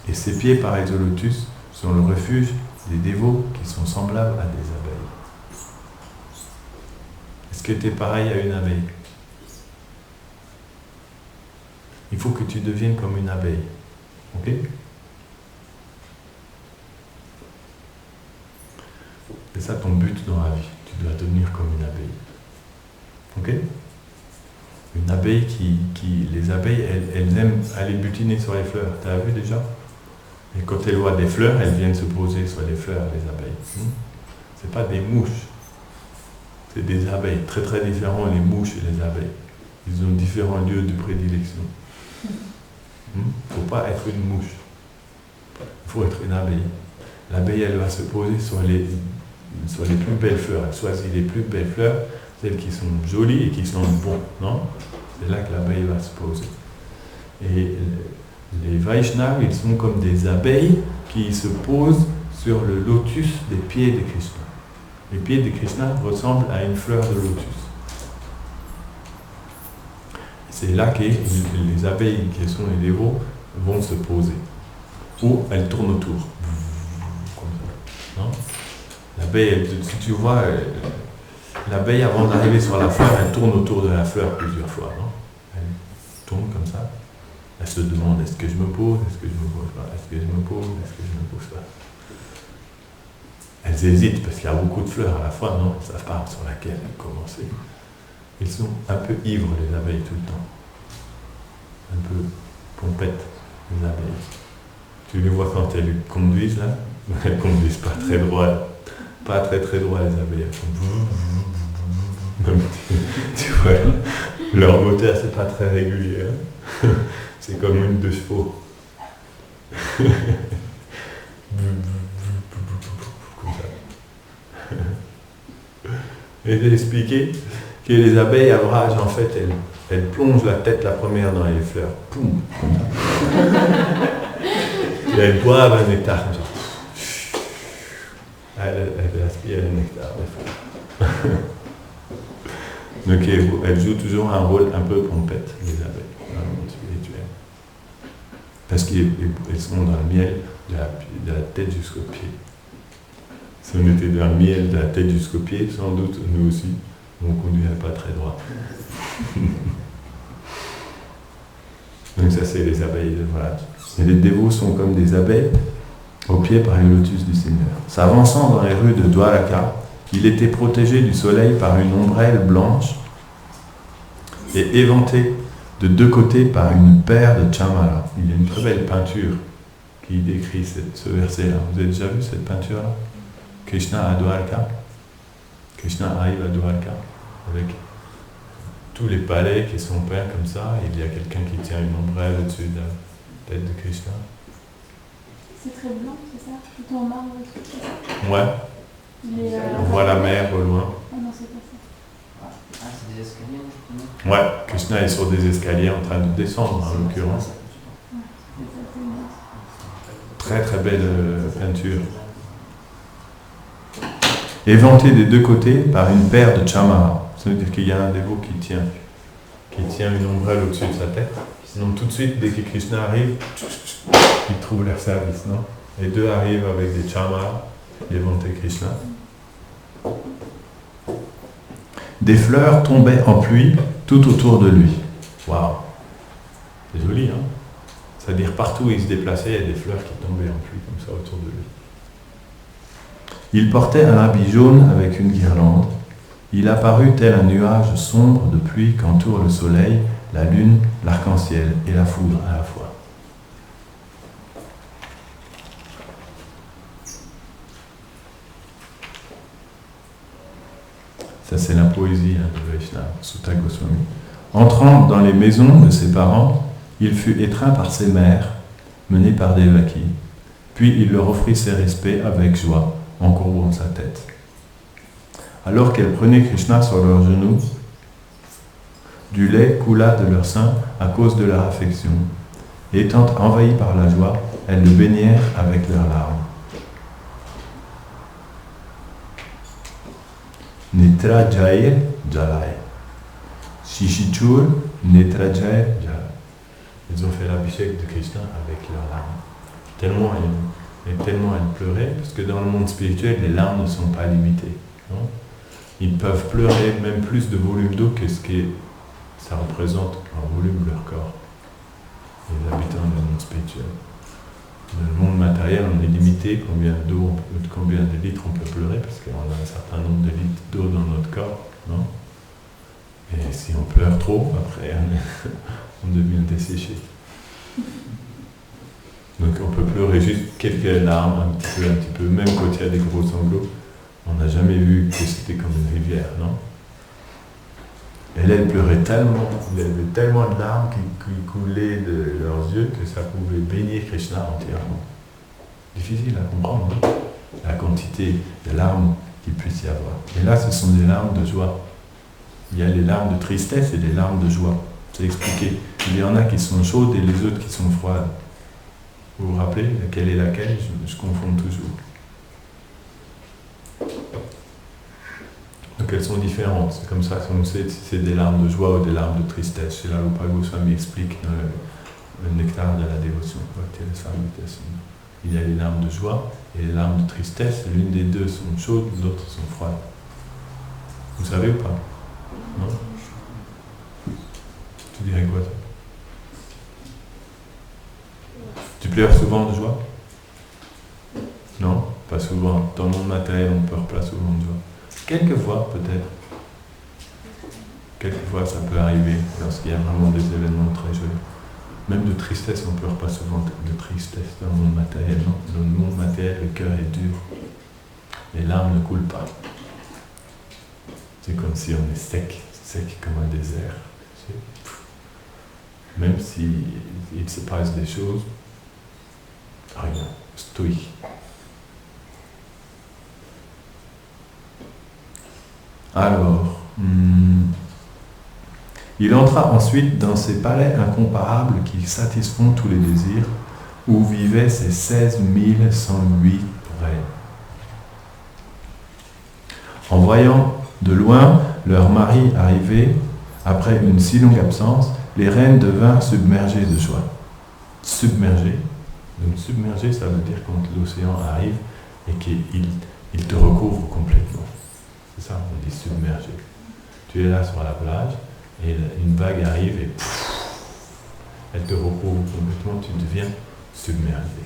Et ses pieds, pareils au lotus, sont le refuge des dévots qui sont semblables à des abeilles. Est-ce que tu es pareil à une abeille? Il faut que tu deviennes comme une abeille. Ok? C'est ça ton but dans la vie. Tu dois devenir comme une abeille. Ok? Une abeille les abeilles, elles aiment aller butiner sur les fleurs. Tu as vu déjà? Et quand elles voient des fleurs, elles viennent se poser sur les fleurs, les abeilles. C'est pas des mouches. C'est des abeilles. Très très différents, les mouches et les abeilles. Ils ont différents lieux de prédilection. Il ne faut pas être une mouche. Il faut être une abeille. L'abeille, elle va se poser sur les plus belles fleurs. Elle choisit les plus belles fleurs, celles qui sont jolies et qui sont bonnes. Non? C'est là que l'abeille va se poser. Et les Vaishnavas, ils sont comme des abeilles qui se posent sur le lotus des pieds de Krishna. Les pieds de Krishna ressemblent à une fleur de lotus. C'est là que les abeilles qui sont les dévots vont se poser. Ou elles tournent autour. Comme ça. Non? L'abeille, si tu vois, l'abeille avant d'arriver sur la fleur, elle tourne autour de la fleur plusieurs fois. Non? Elle tourne comme ça. Elle se demande, est-ce que je me pose? Est-ce que je me pose pas? Est-ce que je me pose? Est-ce que je me pose pas? Elles hésitent parce qu'il y a beaucoup de fleurs à la fois, non? Elles ne savent pas sur laquelle commencer. Ils sont un peu ivres, les abeilles, tout le temps. Un peu pompettes, les abeilles. Tu les vois quand elles conduisent, là? Elles conduisent pas très droit. Pas très très droit, les abeilles. Elles font... Même, tu vois, leur moteur, c'est pas très régulier. Hein? C'est comme une de chevaux. Comme ça. Et j'ai expliqué que les abeilles à brage, en fait, elles plongent la tête la première dans les fleurs. Poum, comme ça. Et elles boivent un nectar comme ça. elle aspire le nectar des fleurs. Donc elles jouent toujours un rôle un peu pompette, les abeilles, dans le monde spirituel. Parce qu'elles sont dans le miel de la tête jusqu'aux pieds. Si on était dans le miel de la tête jusqu'aux pieds, sans doute nous aussi, on ne conduirait pas très droit. Donc ça c'est les abeilles, voilà. Et les dévots sont comme des abeilles aux pieds par le lotus du Seigneur. S'avançant dans les rues de Dwaraka, il était protégé du soleil par une ombrelle blanche et éventé de deux côtés par une paire de chamara. Il y a une très belle peinture qui décrit ce verset-là. Vous avez déjà vu cette peinture-là? Krishna à Dwaraka. Krishna arrive à Dwaraka avec tous les palais qui sont peints comme ça. Et il y a quelqu'un qui tient une ombrelle au-dessus de la tête de Krishna. C'est très blanc, c'est ça? Tout en marbre et tout. Ouais. On voit la mer au loin. Ah non, c'est pas ça. Ah, c'est des escaliers, non? Ouais, Krishna est sur des escaliers en train de descendre, en l'occurrence. Très très belle peinture. Éventé des deux côtés par une paire de chamara. Ça veut dire qu'il y a un dévot qui tient une ombrelle au-dessus de sa tête. Donc tout de suite, dès que Krishna arrive, il trouve leur service, non? Les deux arrivent avec des chamaras, éventé Krishna. Des fleurs tombaient en pluie tout autour de lui. Waouh! C'est joli, hein? C'est-à-dire partout où il se déplaçait, il y a des fleurs qui tombaient en pluie comme ça autour de lui. Il portait un habit jaune avec une guirlande. Il apparut tel un nuage sombre de pluie qu'entoure le soleil, la lune, l'arc-en-ciel et la foudre à la fois. Ça, c'est la poésie de Vaishnava, Sutta Goswami. Entrant dans les maisons de ses parents, il fut étreint par ses mères, mené par Devaki. Puis il leur offrit ses respects avec joie, en courbant sa tête. Alors qu'elles prenaient Krishna sur leurs genoux, du lait coula de leur sein à cause de leur affection. Et étant envahies par la joie, elles le baignèrent avec leurs larmes. Netra Jair Jalai. Shishichur Netra Jair Jalai. Ils ont fait l'abhishek de Krishna avec leurs larmes. Tellement elles pleuraient, parce que dans le monde spirituel, les larmes ne sont pas limitées. Non? Ils peuvent pleurer même plus de volume d'eau que ce que ça représente en volume de leur corps. Les habitants du monde spirituel. Dans le monde matériel, on est limité combien de litres on peut pleurer, parce qu'on a un certain nombre de litres d'eau dans notre corps, non? Et si on pleure trop, après, on devient desséché. Donc on peut pleurer juste quelques larmes, un petit peu, même quand il y a des gros sanglots. On n'a jamais vu que c'était comme une rivière, non? Elle pleurait tellement, il y avait tellement de larmes qui coulaient de leurs yeux que ça pouvait baigner Krishna entièrement. Difficile à comprendre, non? La quantité de larmes qu'il puisse y avoir. Et là, ce sont des larmes de joie. Il y a les larmes de tristesse et les larmes de joie. C'est expliqué. Il y en a qui sont chaudes et les autres qui sont froides. Vous vous rappelez laquelle est laquelle? Je confonds toujours. Donc elles sont différentes, c'est comme ça qu'on sait si c'est des larmes de joie ou des larmes de tristesse. C'est là où Rupa Goswami explique dans le nectar de la dévotion. Il y a les larmes de joie et les larmes de tristesse. L'une des deux sont chaudes, l'autre sont froides. Vous savez ou pas? Non? Tu dirais quoi toi? Tu pleures souvent de joie? Non, pas souvent. Dans le monde matériel, on ne pleure pas souvent de joie. Quelquefois, peut-être. Quelquefois, ça peut arriver lorsqu'il y a vraiment des événements très joyeux. Même de tristesse, on ne pleure pas souvent de tristesse dans le monde matériel. Non? Dans le monde matériel, le cœur est dur. Les larmes ne coulent pas. C'est comme si on est sec comme un désert. Même s'il se passe des choses, rien, stoïque. Alors, il entra ensuite dans ces palais incomparables qui satisfont tous les désirs, où vivaient ces 16 108 reines. En voyant de loin leur mari arriver, après une si longue absence, les reines devinrent submergées de joie. Submergées. Donc submergées, ça veut dire quand l'océan arrive et qu'il te recouvre complètement. C'est ça, on dit submergé. Tu es là sur la plage et une vague arrive et elle te recouvre complètement, tu deviens submergé.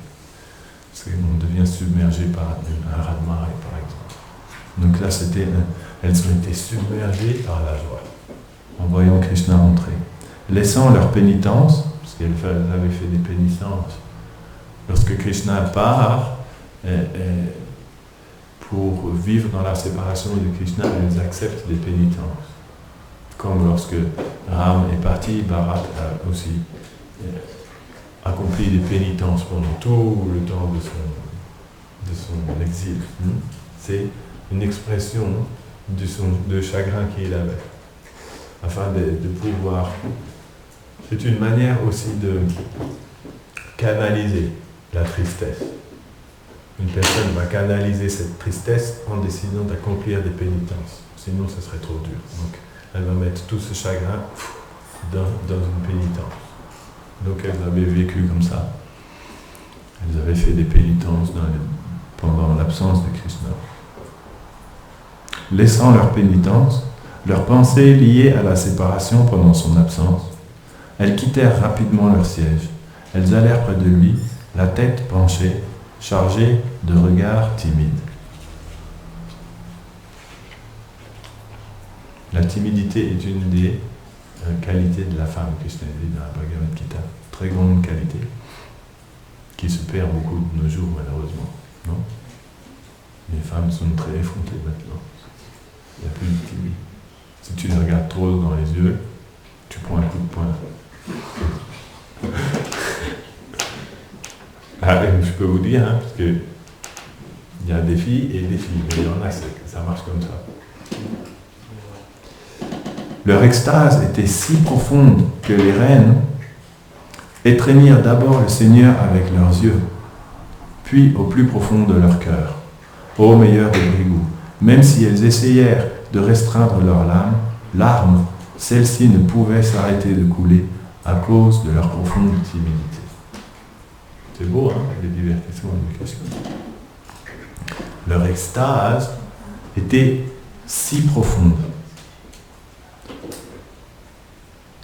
On devient submergé par un raz-de-marée, par exemple. Donc là, elles ont été submergées par la joie, en voyant Krishna entrer. Laissant leur pénitence, parce qu'elles avaient fait des pénitences, lorsque Krishna part, pour vivre dans la séparation de Krishna, elles acceptent des pénitences. Comme lorsque Ram est parti, Bharat a aussi accompli des pénitences pendant tout le temps de son exil. C'est une expression de chagrin qu'il avait, afin de pouvoir... C'est une manière aussi de canaliser la tristesse. Une personne va canaliser cette tristesse en décidant d'accomplir des pénitences. Sinon, ce serait trop dur. Donc, elle va mettre tout ce chagrin dans une pénitence. Donc, elles avaient vécu comme ça. Elles avaient fait des pénitences pendant l'absence de Krishna. Laissant leur pénitence, leurs pensées liées à la séparation pendant son absence, elles quittèrent rapidement leur siège. Elles allèrent près de lui, la tête penchée, chargées de regards timides. La timidité est une des qualités de la femme, Krishna dit dans la Bhagavad Gita. Très grande qualité, qui se perd beaucoup de nos jours, malheureusement. Non ? Les femmes sont très effrontées maintenant. Il n'y a plus de timide. Si tu les regardes trop dans les yeux, tu prends un coup de poing. Je peux vous dire, parce que il y a des filles et des filles, mais il y en a, ça marche comme ça. Leur extase était si profonde que les reines étreignirent d'abord le Seigneur avec leurs yeux, puis au plus profond de leur cœur. Ô meilleur des brigous, même si elles essayèrent de restreindre leurs larmes, celles-ci ne pouvaient s'arrêter de couler à cause de leur profonde timidité. C'est beau, hein, les divertissements de Krishna. Leur extase était si profonde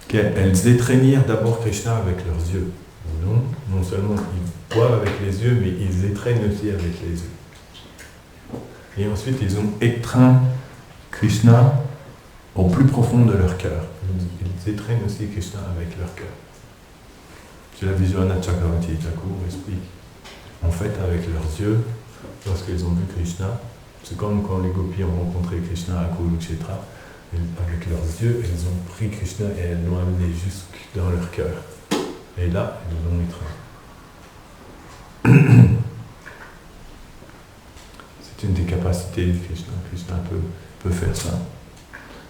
qu'elles étreignirent d'abord Krishna avec leurs yeux. Non seulement ils boivent avec les yeux, mais ils étreignent aussi avec les yeux. Et ensuite, ils ont étreint Krishna au plus profond de leur cœur. Ils étreignent aussi Krishna avec leur cœur. C'est la Vishwanath Chakravarti Thakur explique. En fait, avec leurs yeux, lorsqu'ils ont vu Krishna, c'est comme quand les gopis ont rencontré Krishna à Kurukshetra, avec leurs yeux, elles ont pris Krishna et elles l'ont amené jusque dans leur cœur. Et là, elles l'ont étreint. C'est une des capacités de Krishna. Krishna peut faire ça.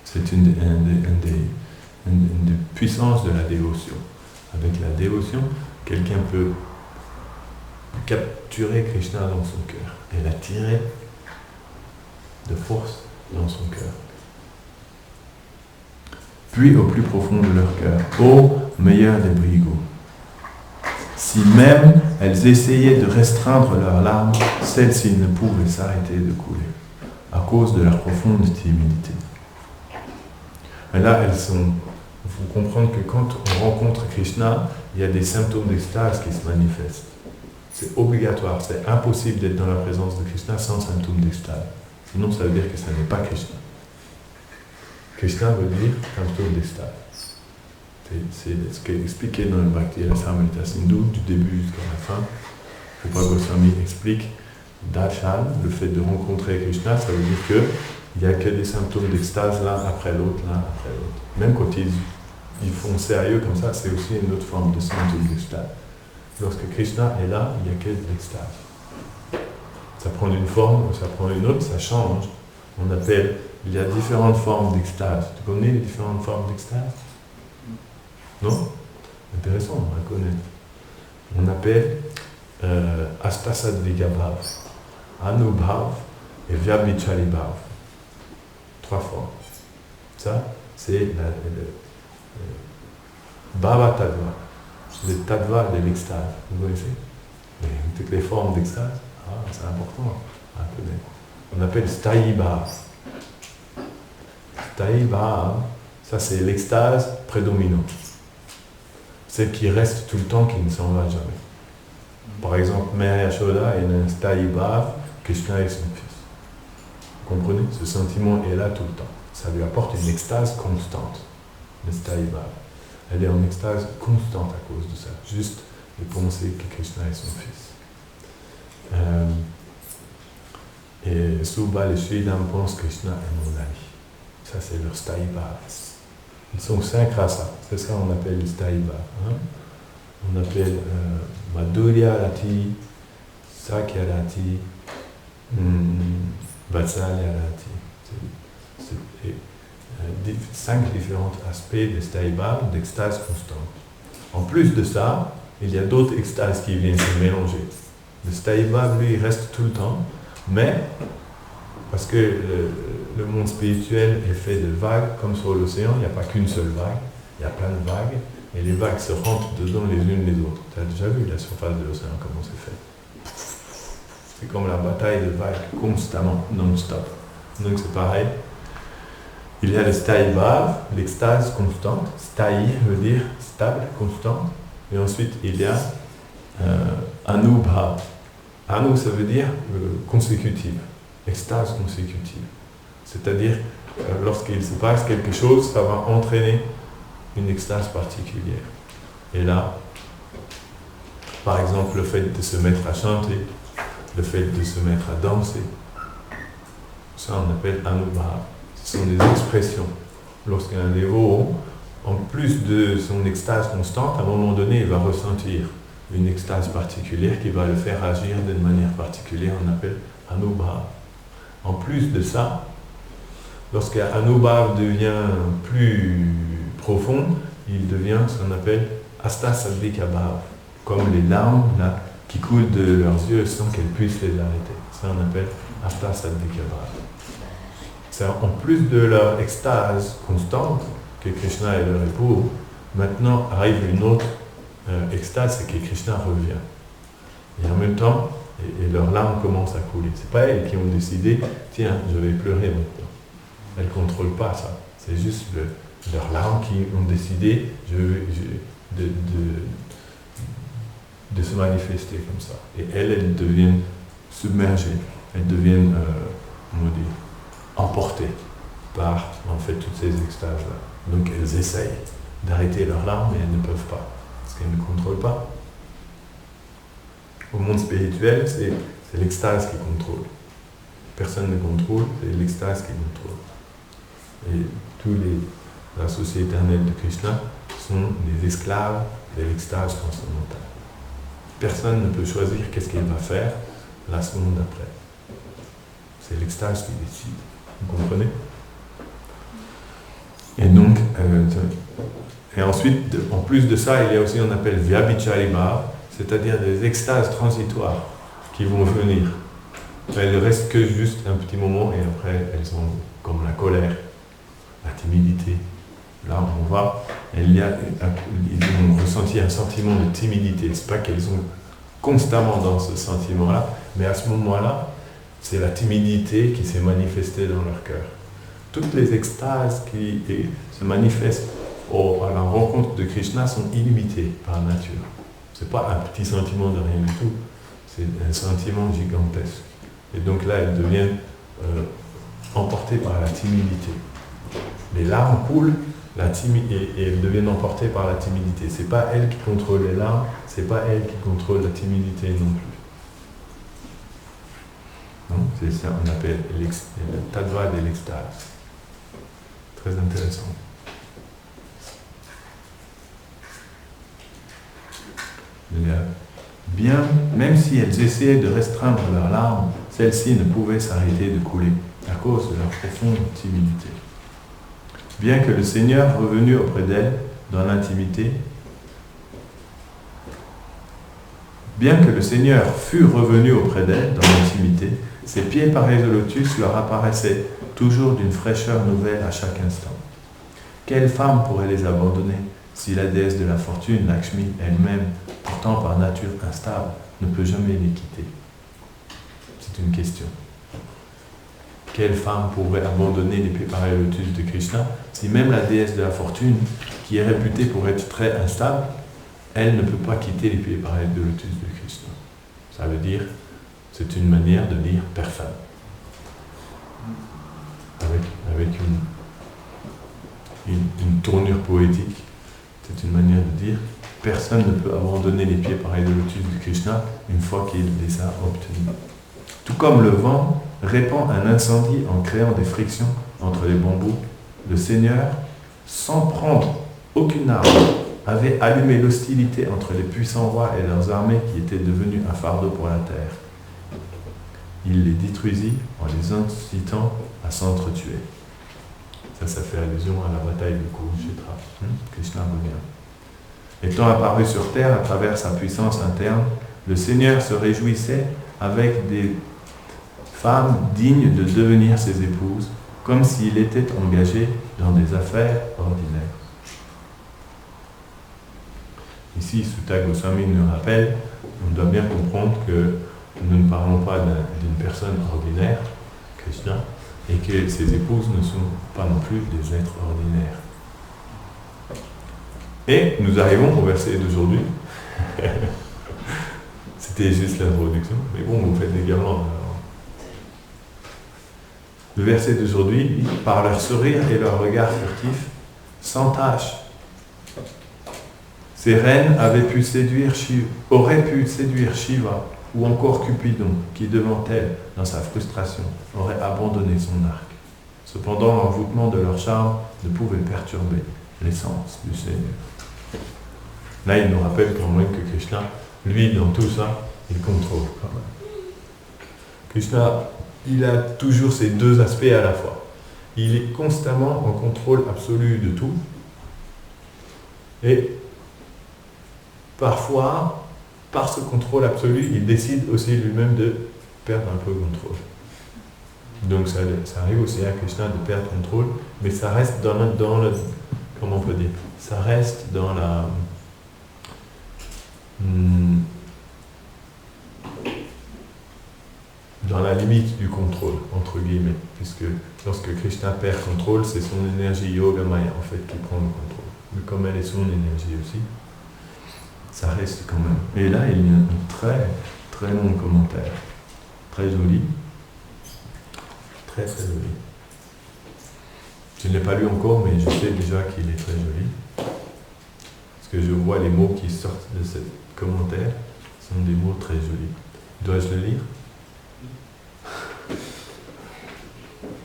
C'est une des puissances de la dévotion. Avec la dévotion, quelqu'un peut capturer Krishna dans son cœur et l'attirer de force dans son cœur. Puis au plus profond de leur cœur, ô meilleur des brigous, si même elles essayaient de restreindre leurs larmes, celles-ci ne pouvaient s'arrêter de couler à cause de leur profonde timidité. Et là, il faut comprendre que quand on rencontre Krishna, il y a des symptômes d'extase qui se manifestent. C'est obligatoire, c'est impossible d'être dans la présence de Krishna sans symptômes d'extase. Sinon, ça veut dire que ça n'est pas Krishna. Krishna veut dire symptôme d'extase. C'est ce qui est expliqué dans le Bhakti Rasamrita Sindhu, du début jusqu'à la fin. Rupa Goswami explique Darshan, le fait de rencontrer Krishna, ça veut dire qu'il n'y a que des symptômes d'extase l'un après l'autre, l'un après l'autre. Même quand ils font sérieux comme ça, c'est aussi une autre forme de symptôme d'extase. Lorsque Krishna est là, il n'y a que de l'extase. Ça prend une forme, ça prend une autre, ça change. On appelle, il y a différentes formes d'extase. Tu connais les différentes formes d'extase ? Non ? Intéressant, on va connaître. On appelle Astasadvika Bhav, Anubhav et Vyabhichari Bhav. 3 formes. Ça, c'est le Bhava Tattva, le Tattva de l'extase. Vous connaissez toutes les formes d'extase? C'est important à connaître. On appelle Sthayi Bhava. Sthayi Bhava, ça c'est l'extase prédominante. Celle qui reste tout le temps, qui ne s'en va jamais. Par exemple, Mère Yashoda est un Sthayi Bhava, Krishna est son fils. Vous comprenez? Ce sentiment est là tout le temps. Ça lui apporte une extase constante, le Sthayi Bhava. Elle est en extase constante à cause de ça. Juste de penser que Krishna est son fils. Et Subha, les Sridham pensent que Krishna est mon ami. Ça, c'est leur Sthayi Bhava. Ils sont 5 rasas. C'est ça qu'on appelle le Sthayi Bhava. On appelle Madhurya Rati, Sakya Rati, Vatsalya Rati. C'est 5 différents aspects de Sthayi Bhava, d'extase constante. En plus de ça, il y a d'autres extases qui viennent se mélanger. Le Sthayi Bhava, lui, il reste tout le temps, mais parce que le monde spirituel est fait de vagues, comme sur l'océan, il n'y a pas qu'une seule vague, il y a plein de vagues, et les vagues se rentrent dedans les unes les autres. Tu as déjà vu la surface de l'océan, comment c'est fait? C'est comme la bataille de vagues, constamment, non-stop. Donc c'est pareil. Il y a le Sthayi Bhava, l'extase constante. Sthayi veut dire stable, constante. Et ensuite, il y a Anubhava. Anu, ça veut dire consécutive, extase consécutive. C'est-à-dire, lorsqu'il se passe quelque chose, ça va entraîner une extase particulière. Et là, par exemple, le fait de se mettre à chanter, le fait de se mettre à danser, ça on appelle Anubhava. Ce sont des expressions. Lorsqu'un dévot, en plus de son extase constante, à un moment donné, il va ressentir une extase particulière qui va le faire agir d'une manière particulière, on appelle Anubhava. En plus de ça, lorsqu'Anubhava devient plus profond, il devient ce qu'on appelle Asta Saddvika Bhava, comme les larmes là, qui coulent de leurs yeux sans qu'elles puissent les arrêter. Ça on appelle Asta Saddvika Bhava. C'est en plus de leur extase constante, que Krishna est leur époux, maintenant arrive une autre extase, c'est que Krishna revient. Et en même temps, et leurs larmes commencent à couler. C'est pas elles qui ont décidé, tiens, je vais pleurer maintenant. Elles ne contrôlent pas ça. C'est juste leurs larmes qui ont décidé de se manifester comme ça. Et elles deviennent submergées. Elles deviennent, emportées par, en fait, toutes ces extases-là. Donc elles essayent d'arrêter leurs larmes, mais elles ne peuvent pas. Parce qu'elles ne contrôlent pas. Au monde spirituel, c'est l'extase qui contrôle. Personne ne contrôle, c'est l'extase qui contrôle. Et tous les associés éternels de Krishna sont des esclaves de l'extase transcendantale. Personne ne peut choisir qu'est-ce qu'il va faire la seconde d'après. C'est l'extase qui décide. Vous comprenez? Et donc, et ensuite, en plus de ça, il y a aussi, on appelle Vyabhichari Bhava, c'est-à-dire des extases transitoires qui vont venir. Elles ne restent que juste un petit moment et après elles sont comme la colère, la timidité. Là on voit, ils ont ressenti un sentiment de timidité. C'est pas qu'elles sont constamment dans ce sentiment-là, mais à ce moment-là, c'est la timidité qui s'est manifestée dans leur cœur. Toutes les extases qui se manifestent à la rencontre de Krishna sont illimitées par nature. C'est pas un petit sentiment de rien du tout, c'est un sentiment gigantesque. Et donc là, elles deviennent emportées par la timidité. Les larmes coulent, et elles deviennent emportées par la timidité. C'est pas elles qui contrôlent les larmes, c'est pas elles qui contrôlent la timidité non plus. Donc c'est ça qu'on appelle le tattva de l'extase. Très intéressant. Bien, même si elles essayaient de restreindre leurs larmes, celles-ci ne pouvaient s'arrêter de couler à cause de leur profonde timidité. Bien que le Seigneur revenu auprès d'elles dans l'intimité, bien que le Seigneur fût revenu auprès d'elles dans l'intimité, ses pieds pareils au lotus leur apparaissaient toujours d'une fraîcheur nouvelle à chaque instant. Quelle femme pourrait les abandonner si la déesse de la fortune, Lakshmi, elle-même, pourtant par nature instable, ne peut jamais les quitter? C'est une question. Quelle femme pourrait abandonner les pieds pareils au lotus de Krishna si même la déesse de la fortune, qui est réputée pour être très instable, elle ne peut pas quitter les pieds pareils de lotus de Krishna? Ça veut dire, c'est une manière de dire personne. Avec une tournure poétique, c'est une manière de dire personne ne peut abandonner les pieds pareils de lotus de Krishna une fois qu'il les a obtenus. Tout comme le vent répand un incendie en créant des frictions entre les bambous, le Seigneur, sans prendre aucune arme, avait allumé l'hostilité entre les puissants rois et leurs armées qui étaient devenues un fardeau pour la terre. Il les détruisit en les incitant à s'entretuer. Ça fait allusion à la bataille de Kurukshetra. Krishna revient. Étant apparu sur terre à travers sa puissance interne, le Seigneur se réjouissait avec des femmes dignes de devenir ses épouses, comme s'il était engagé dans des affaires ordinaires. Ici, Sutta Goswami nous rappelle, on doit bien comprendre que nous ne parlons pas d'une personne ordinaire, Krishna, et que ses épouses ne sont pas non plus des êtres ordinaires. Et nous arrivons au verset d'aujourd'hui. C'était juste l'introduction, mais bon, vous faites également. Alors. Le verset d'aujourd'hui, par leur sourire et leur regard furtif, sans tâche, ces reines auraient pu séduire Shiva ou encore Cupidon, qui devant elle, dans sa frustration, aurait abandonné son arc. Cependant, l'envoûtement de leur charme ne pouvait perturber l'essence du Seigneur. Là, il nous rappelle quand même que Krishna, lui, dans tout ça, il contrôle quand même. Krishna, il a toujours ces deux aspects à la fois. Il est constamment en contrôle absolu de tout. Et parfois, par ce contrôle absolu, il décide aussi lui-même de perdre un peu le contrôle. Donc ça arrive aussi à Krishna de perdre le contrôle, mais ça reste dans le comment on peut dire, ça reste dans la limite du contrôle, entre guillemets, puisque lorsque Krishna perd contrôle, c'est son énergie yoga maya en fait qui prend le contrôle. Mais comme elle est son énergie aussi, ça reste quand même. Et là, il y a un très, très long commentaire. Très joli. Très, très joli. Je ne l'ai pas lu encore, mais je sais déjà qu'il est très joli. Parce que je vois les mots qui sortent de ce commentaire. Ce sont des mots très jolis. Dois-je le lire?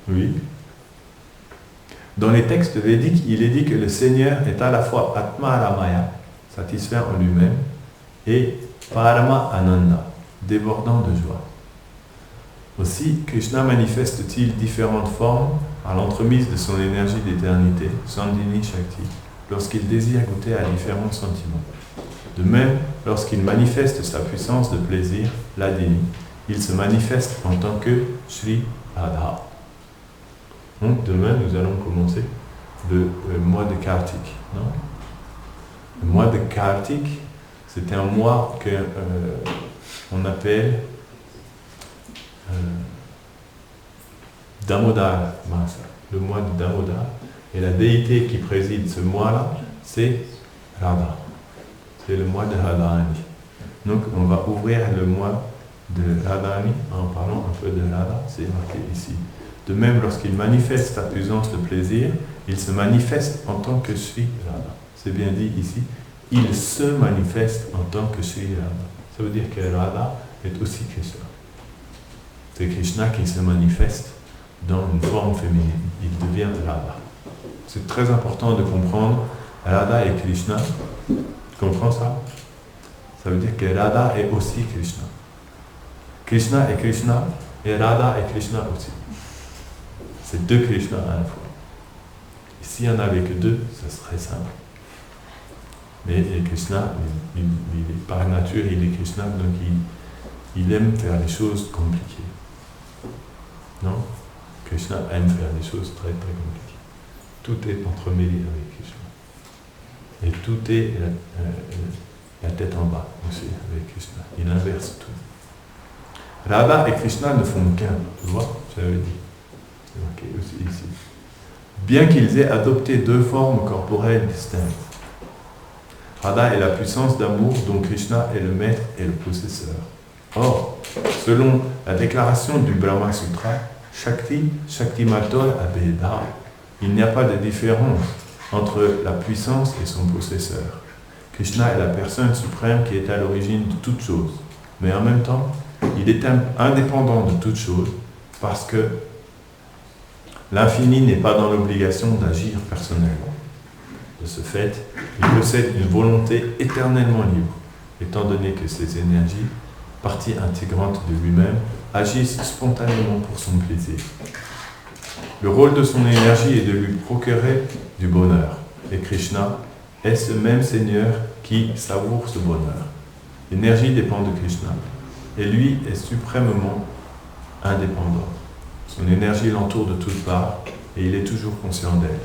Oui. Dans les textes védiques, il est dit que le Seigneur est à la fois Atma Ramaya, satisfait en lui-même, et Parama Ananda, débordant de joie. Aussi, Krishna manifeste-t-il différentes formes à l'entremise de son énergie d'éternité, Sandhini Shakti, lorsqu'il désire goûter à différents sentiments. De même, lorsqu'il manifeste sa puissance de plaisir, Ladini, il se manifeste en tant que Sri Radha. Donc demain, nous allons commencer le mois de Kartik. Non? Le mois de Kartik, c'est un mois qu'on appelle Damodar Masa, le mois de Damodar. Et la déité qui préside ce mois-là, c'est Radha. C'est le mois de Radhani. Donc on va ouvrir le mois de Radhani en parlant un peu de Radha, c'est marqué ici. De même, lorsqu'il manifeste sa puissance de plaisir, il se manifeste en tant que Sri Radha. C'est bien dit ici, il se manifeste en tant que Sri Radha. Ça veut dire que Radha est aussi Krishna. C'est Krishna qui se manifeste dans une forme féminine. Il devient Radha. C'est très important de comprendre Radha et Krishna. Tu comprends ça? Ça veut dire que Radha est aussi Krishna. Krishna est Krishna et Radha est Krishna aussi. C'est deux Krishna à la fois. Et s'il n'y en avait que deux, ça serait simple. Mais Krishna, par nature, il est Krishna, donc il aime faire les choses compliquées. Non? Krishna aime faire des choses très très compliquées. Tout est entremêlé avec Krishna. Et tout est la tête en bas aussi avec Krishna. Il inverse tout. Radha et Krishna ne font qu'un, tu vois, j'avais dit. C'est marqué aussi ici. Bien qu'ils aient adopté deux formes corporelles distinctes. Radha est la puissance d'amour dont Krishna est le maître et le possesseur. Or, selon la déclaration du Brahma Sutra, Shakti, Shaktimator Abheda, il n'y a pas de différence entre la puissance et son possesseur. Krishna est la personne suprême qui est à l'origine de toutes choses, mais en même temps, il est indépendant de toutes choses parce que l'infini n'est pas dans l'obligation d'agir personnellement. De ce fait, il possède une volonté éternellement libre, étant donné que ses énergies, partie intégrante de lui-même, agissent spontanément pour son plaisir. Le rôle de son énergie est de lui procurer du bonheur, et Krishna est ce même Seigneur qui savoure ce bonheur. L'énergie dépend de Krishna, et lui est suprêmement indépendant. Son énergie l'entoure de toutes parts, et il est toujours conscient d'elle.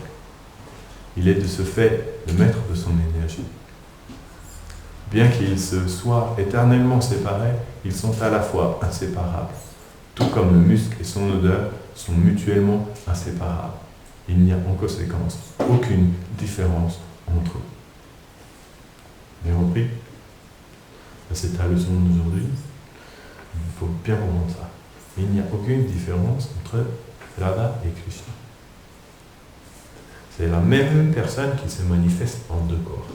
Il est de ce fait le maître de son énergie. Bien qu'ils se soient éternellement séparés, ils sont à la fois inséparables, tout comme le musc et son odeur sont mutuellement inséparables. Il n'y a en conséquence aucune différence entre eux. Bien compris? C'est ta leçon d'aujourd'hui. Il faut bien comprendre ça. Il n'y a aucune différence entre Radha et Krishna. C'est la même personne qui se manifeste en deux corps.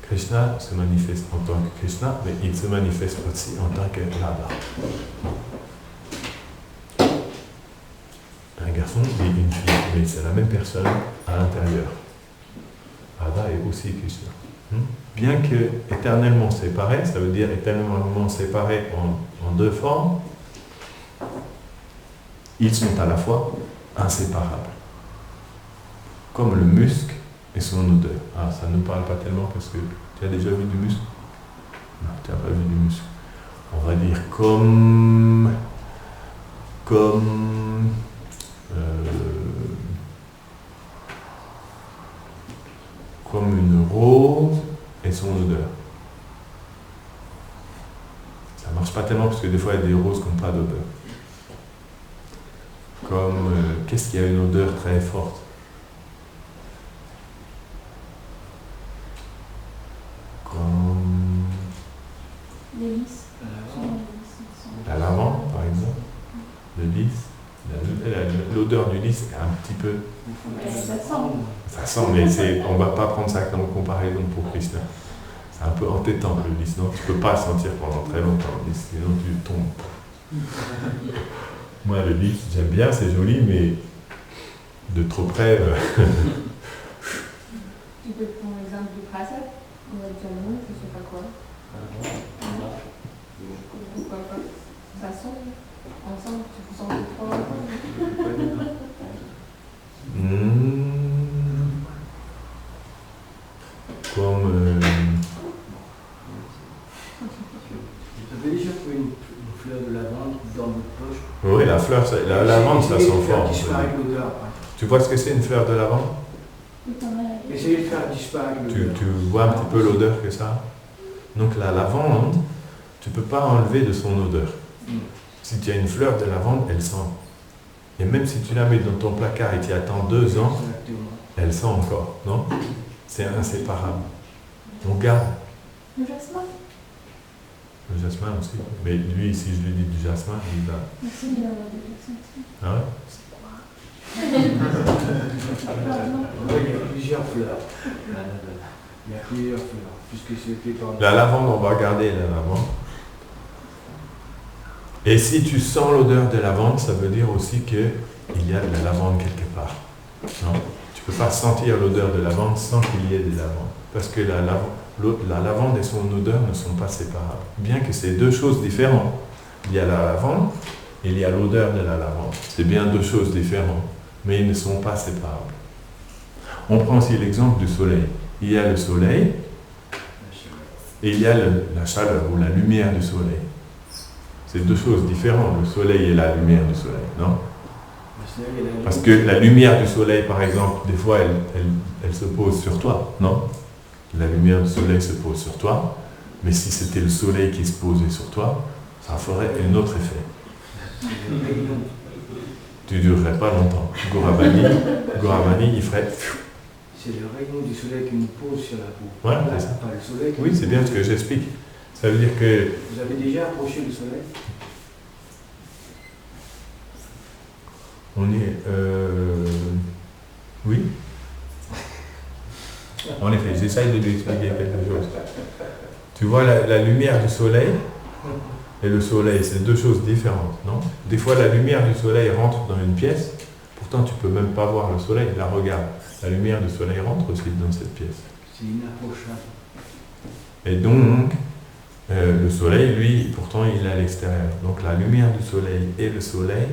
Krishna se manifeste en tant que Krishna, mais il se manifeste aussi en tant que Radha. Un garçon et une fille, mais c'est la même personne à l'intérieur. Radha est aussi Krishna. Bien que éternellement séparés, ça veut dire éternellement séparés en deux formes, ils sont à la fois inséparables. Comme le musc et son odeur. Ah, ça ne parle pas tellement parce que tu as déjà vu du musc? Non, tu n'as pas vu du musc. On va dire comme une rose et son odeur. Ça marche pas tellement parce que des fois il y a des roses qui n'ont pas d'odeur. Comme qu'est-ce qui a une odeur très forte? Comme Les lys. la lavande, par exemple. Le lys. L'odeur du lys est un petit peu... Ça sent. Ça sent, mais on ne va pas prendre ça comme comparaison pour Krishna. C'est un peu entêtant le lys, non? Tu ne peux pas sentir pendant très longtemps le lys, sinon tu tombes. Moi, le lys, j'aime bien, c'est joli, mais de trop près... Tu peux prendre l'exemple du prasad. On va dire non, je ne sais pas quoi. Pourquoi pas? Ça sent. Ensemble, tu sens le froid. Comme... Vous avez déjà trouvé une fleur de lavande dans votre poche? Oui, la lavande, ça sent fort. Disparaître l'odeur. Tu vois ce que c'est une fleur de lavande? Essayez de faire disparaître l'odeur. Tu vois un petit peu l'odeur que ça a? Donc la lavande, tu ne peux pas enlever de son odeur. Si tu as une fleur de lavande, elle sent. Et même si tu la mets dans ton placard et tu y attends 2 ans, elle sent encore, non? C'est inséparable. On garde. Le jasmin. Le jasmin aussi. Mais lui, si je lui dis du jasmin, il va... Merci, il en a déjà senti. Ah ouais? Il y a plusieurs fleurs. Il y a plusieurs fleurs, puisque c'est fait par... La lavande, on va garder la lavande. Et si tu sens l'odeur de lavande, ça veut dire aussi qu'il y a de la lavande quelque part. Non? Tu ne peux pas sentir l'odeur de lavande sans qu'il y ait des lavandes. Parce que la lavande et son odeur ne sont pas séparables. Bien que c'est deux choses différentes. Il y a la lavande et il y a l'odeur de la lavande. C'est bien deux choses différentes, mais ils ne sont pas séparables. On prend aussi l'exemple du soleil. Il y a le soleil et il y a la chaleur ou la lumière du soleil. C'est deux choses différentes, le soleil et la lumière du soleil, non? Parce que la lumière du soleil, par exemple, des fois, elle se pose sur toi, non? La lumière du soleil se pose sur toi, mais si c'était le soleil qui se posait sur toi, ça ferait un autre effet. Tu ne durerais pas longtemps. Goravani, il ferait... C'est le rayon du soleil qui nous pose sur la peau. Ouais, c'est ça. Pas le soleil. Oui, c'est bien ce que j'explique. Ça veut dire que... Vous avez déjà approché le soleil? On est... Oui. En effet, j'essaye de lui expliquer quelque chose. Tu vois, la lumière du soleil et le soleil, c'est deux choses différentes, non? Des fois, la lumière du soleil rentre dans une pièce, pourtant tu ne peux même pas voir le soleil. Là, regarde, la lumière du soleil rentre aussi dans cette pièce. C'est inapprochable. Et donc, le soleil, lui, pourtant, il est à l'extérieur. Donc, la lumière du soleil et le soleil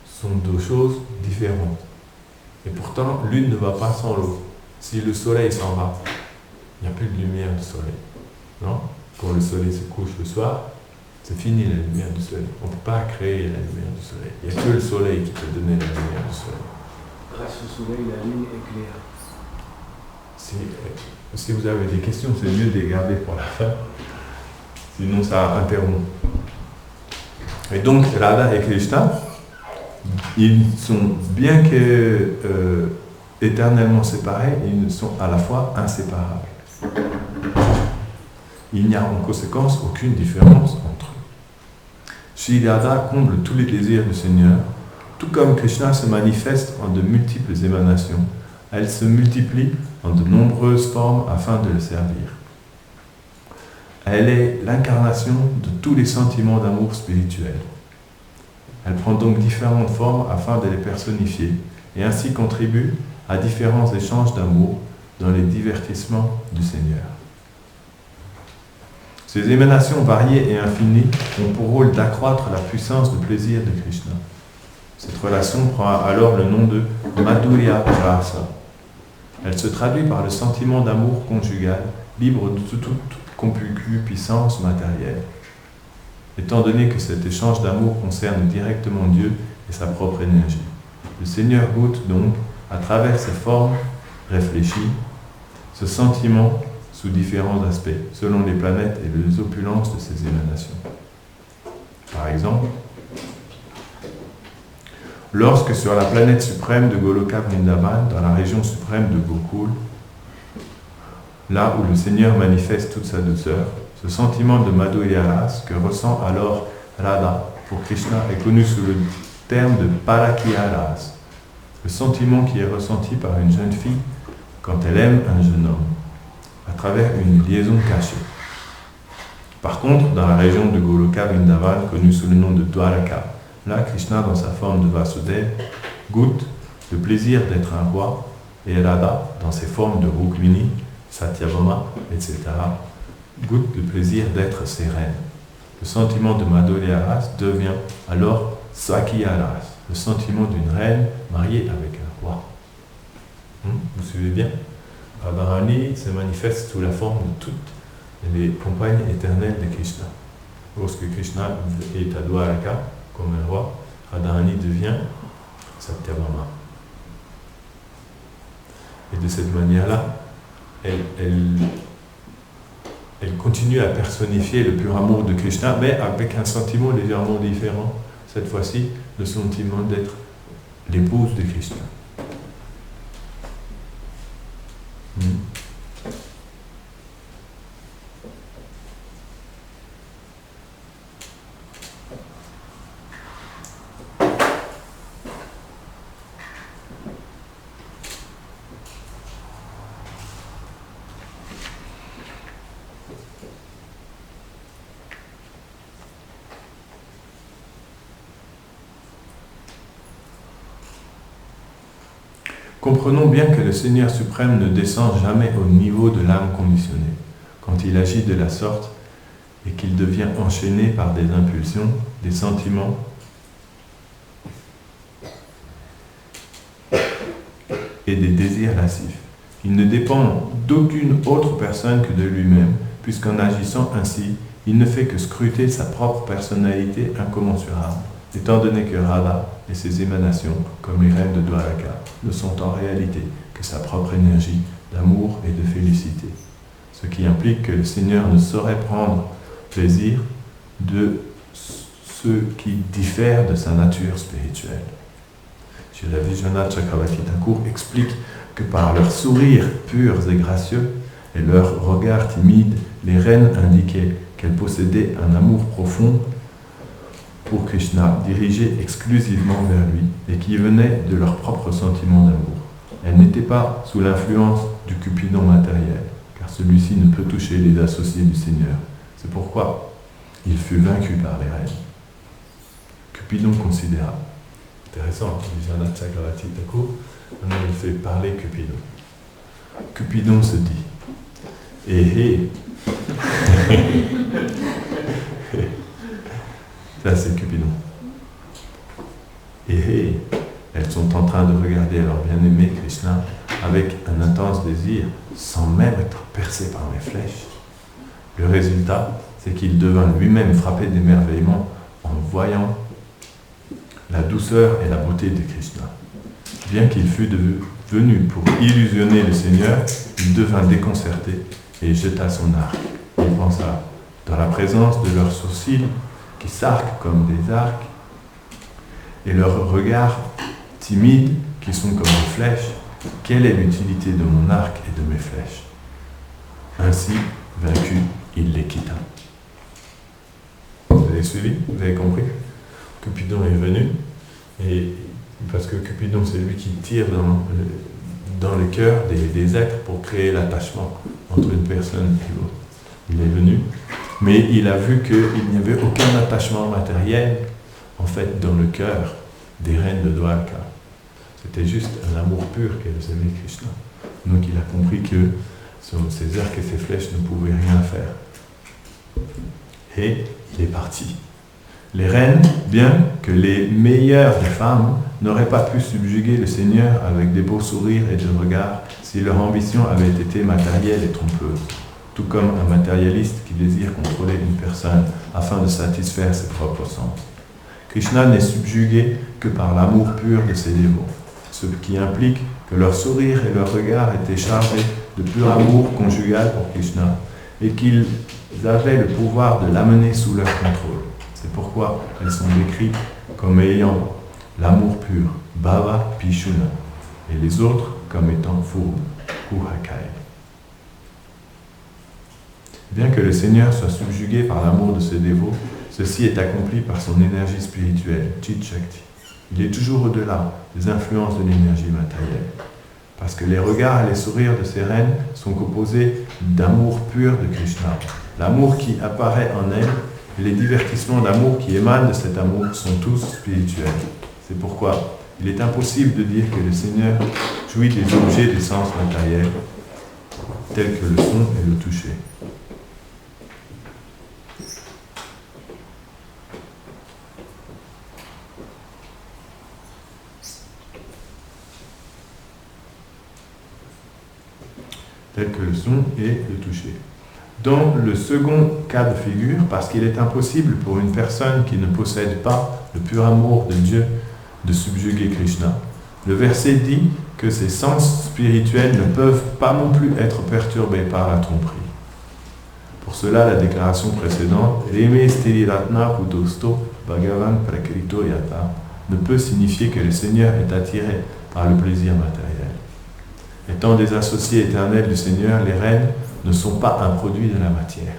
sont deux choses différentes. Et pourtant, l'une ne va pas sans l'autre. Si le soleil s'en va, il n'y a plus de lumière du soleil. Non? Quand le soleil se couche le soir, c'est fini la lumière du soleil. On ne peut pas créer la lumière du soleil. Il n'y a que le soleil qui peut donner la lumière du soleil. Grâce au soleil, la lune éclaire. Si vous avez des questions, c'est mieux de les garder pour la fin. Sinon, ça interrompt. Et donc, Radha et Krishna, ils sont, bien que éternellement séparés, ils sont à la fois inséparables. Il n'y a en conséquence aucune différence entre eux. Shri Radha comble tous les désirs du Seigneur, tout comme Krishna se manifeste en de multiples émanations. Elle se multiplie en de nombreuses formes afin de le servir. Elle est l'incarnation de tous les sentiments d'amour spirituel. Elle prend donc différentes formes afin de les personnifier et ainsi contribue à différents échanges d'amour dans les divertissements du Seigneur. Ces émanations variées et infinies ont pour rôle d'accroître la puissance de plaisir de Krishna. Cette relation prend alors le nom de Madhurya Rasa. Elle se traduit par le sentiment d'amour conjugal, libre de toute concupiscence matérielle. Étant donné que cet échange d'amour concerne directement Dieu et sa propre énergie, le Seigneur goûte donc, à travers ses formes réfléchies, ce sentiment sous différents aspects, selon les planètes et les opulences de ses émanations. Par exemple, lorsque sur la planète suprême de Goloka Vrindavan, dans la région suprême de Gokul, là où le Seigneur manifeste toute sa douceur, ce sentiment de Madhurya Rasa que ressent alors Radha pour Krishna est connu sous le terme de Parakya Rasa, le sentiment qui est ressenti par une jeune fille quand elle aime un jeune homme, à travers une liaison cachée. Par contre, dans la région de Goloka Vrindavan, connue sous le nom de Dwaraka, là, Krishna, dans sa forme de Vasudeva, goûte le plaisir d'être un roi, et Radha, dans ses formes de Rukmini, Satyabhama, etc., goûte le plaisir d'être ses reines. Le sentiment de Madhurya Rasa devient alors Sakya Rasa, le sentiment d'une reine mariée avec un roi. Vous suivez bien? Radharani se manifeste sous la forme de toutes les compagnes éternelles de Krishna. Lorsque Krishna est à Dwaraka comme un roi, Radharani devient Satyabhama. Et de cette manière-là, elle continue à personnifier le pur amour de Krishna, mais avec un sentiment légèrement différent. Cette fois-ci, le sentiment d'être l'épouse de Krishna. Comprenons bien que le Seigneur suprême ne descend jamais au niveau de l'âme conditionnée. Quand il agit de la sorte et qu'il devient enchaîné par des impulsions, des sentiments et des désirs lascifs. Il ne dépend d'aucune autre personne que de lui-même, puisqu'en agissant ainsi, il ne fait que scruter sa propre personnalité incommensurable étant donné que Radha et ses émanations, comme les reines de Dwaraka, ne sont en réalité que sa propre énergie d'amour et de félicité, ce qui implique que le Seigneur ne saurait prendre plaisir de ce qui diffère de sa nature spirituelle. Shri Vishwanath Chakravarti Thakur explique que par leurs sourires purs et gracieux et leur regard timide, les reines indiquaient qu'elles possédaient un amour profond pour Krishna, dirigé exclusivement vers lui et qui venait de leur propre sentiment d'amour. Elles n'étaient pas sous l'influence du Cupidon matériel, car celui-ci ne peut toucher les associés du Seigneur. C'est pourquoi il fut vaincu par les reines. Cupidon considéra. Intéressant, Vishwanath Chakravarti Thakur, maintenant il fait parler Cupidon. Cupidon se dit, ça c'est Cupidon. Elles sont en train de regarder leur bien-aimé Krishna avec un intense désir, sans même être percé par mes flèches. Le résultat, c'est qu'il devint lui-même frappé d'émerveillement en voyant la douceur et la beauté de Krishna. Bien qu'il fût venu pour illusionner le Seigneur, il devint déconcerté et jeta son arc. Il pensa, dans la présence de leurs sourcils qui s'arquent comme des arcs, et leurs regards timides qui sont comme des flèches, quelle est l'utilité de mon arc et de mes flèches? Ainsi, vaincu, il les quitta. Vous avez suivi? Vous avez compris? Cupidon est venu, et parce que Cupidon, c'est lui qui tire dans le cœur des êtres pour créer l'attachement entre une personne et l'autre. Il est venu, mais il a vu qu'il n'y avait aucun attachement matériel, en fait, dans le cœur des reines de Dwarka. C'était juste un amour pur qu'elles aimaient Krishna. Donc il a compris que ses arcs et ses flèches ne pouvaient rien faire. Et il est parti. Les reines, bien que les meilleures des femmes, n'auraient pas pu subjuguer le Seigneur avec des beaux sourires et de regards si leur ambition avait été matérielle et trompeuse, tout comme un matérialiste qui désire contrôler une personne afin de satisfaire ses propres sens. Krishna n'est subjugué que par l'amour pur de ses dévots, ce qui implique que leur sourire et leur regard étaient chargés de pur amour conjugal pour Krishna et qu'ils avaient le pouvoir de l'amener sous leur contrôle. C'est pourquoi elles sont décrites comme ayant l'amour pur, Bhava Pishuna, et les autres comme étant Furu, Kuhakai. Bien que le Seigneur soit subjugué par l'amour de ses dévots, ceci est accompli par son énergie spirituelle, Chit Shakti. Il est toujours au-delà des influences de l'énergie matérielle. Parce que les regards et les sourires de ces reines sont composés d'amour pur de Krishna. L'amour qui apparaît en elles et les divertissements d'amour qui émanent de cet amour sont tous spirituels. C'est pourquoi il est impossible de dire que le Seigneur jouit des objets des sens matériels, tels que le son et le toucher. Tels que le son et le toucher. Dans le second cas de figure, parce qu'il est impossible pour une personne qui ne possède pas le pur amour de Dieu de subjuguer Krishna, le verset dit que ses sens spirituels ne peuvent pas non plus être perturbés par la tromperie. Pour cela, la déclaration précédente, Reme Stiriratna Putosto Bhagavan Prakrito Yata, ne peut signifier que le Seigneur est attiré par le plaisir matériel. Étant des associés éternels du Seigneur, les reines ne sont pas un produit de la matière.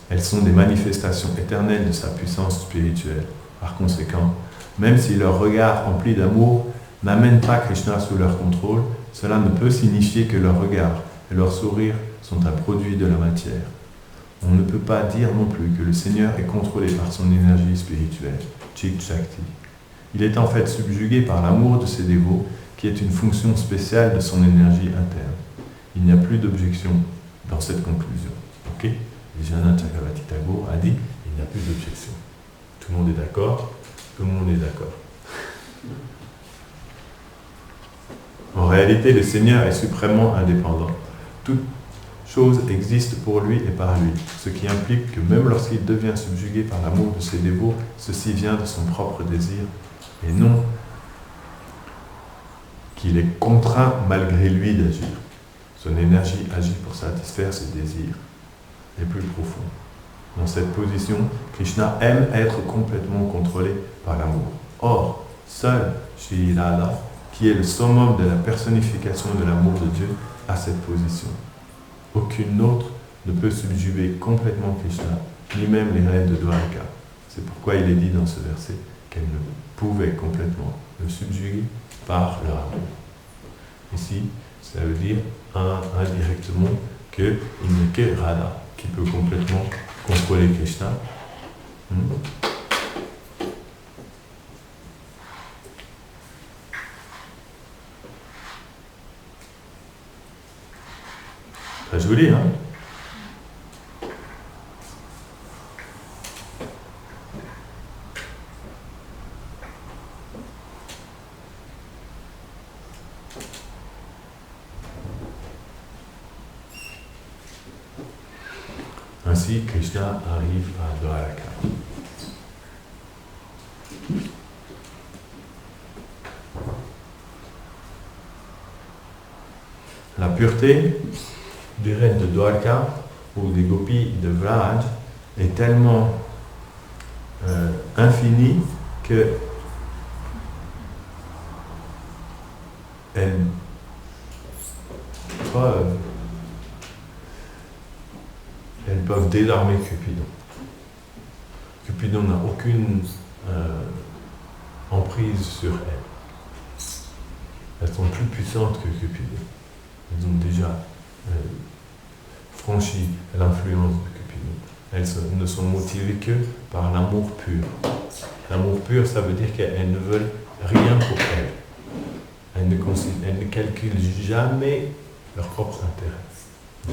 Elles sont des manifestations éternelles de sa puissance spirituelle. Par conséquent, même si leur regard rempli d'amour n'amène pas Krishna sous leur contrôle, cela ne peut signifier que leur regard et leur sourire sont un produit de la matière. On ne peut pas dire non plus que le Seigneur est contrôlé par son énergie spirituelle, Chit Shakti. Il est en fait subjugué par l'amour de ses dévots, qui est une fonction spéciale de son énergie interne. Il n'y a plus d'objection dans cette conclusion. Ok? Vishwanath Chakravarti Thakur a dit il n'y a plus d'objection. Tout le monde est d'accord? Tout le monde est d'accord. En réalité, le Seigneur est suprêmement indépendant. Toute chose existe pour lui et par lui, ce qui implique que même lorsqu'il devient subjugué par l'amour de ses dévots, ceci vient de son propre désir, et non qu'il est contraint malgré lui d'agir. Son énergie agit pour satisfaire ses désirs les plus profonds. Dans cette position, Krishna aime être complètement contrôlé par l'amour. Or, seul Shri Radha, qui est le summum de la personnification de l'amour de Dieu, a cette position. Aucune autre ne peut subjuguer complètement Krishna, ni même les reines de Dwarka. C'est pourquoi il est dit dans ce verset qu'elles ne pouvaient complètement le subjuguer par leur amour. Ici, ça veut dire indirectement qu'il n'est que Radha qui peut complètement contrôler Krishna. Très joli, hein? Ainsi, Krishna arrive à Dwaraka. La pureté des reines de Dwarka ou des gopis de Vraj est tellement infinie que elles peuvent désarmer Cupidon. Cupidon n'a aucune emprise sur elles. Elles sont plus puissantes que Cupidon. Elles ont déjà franchi l'influence de Cupidon. Elles ne sont motivées que par l'amour pur. L'amour pur, ça veut dire qu'elles ne veulent rien pour elles. Elles ne calculent jamais leur propre intérêt.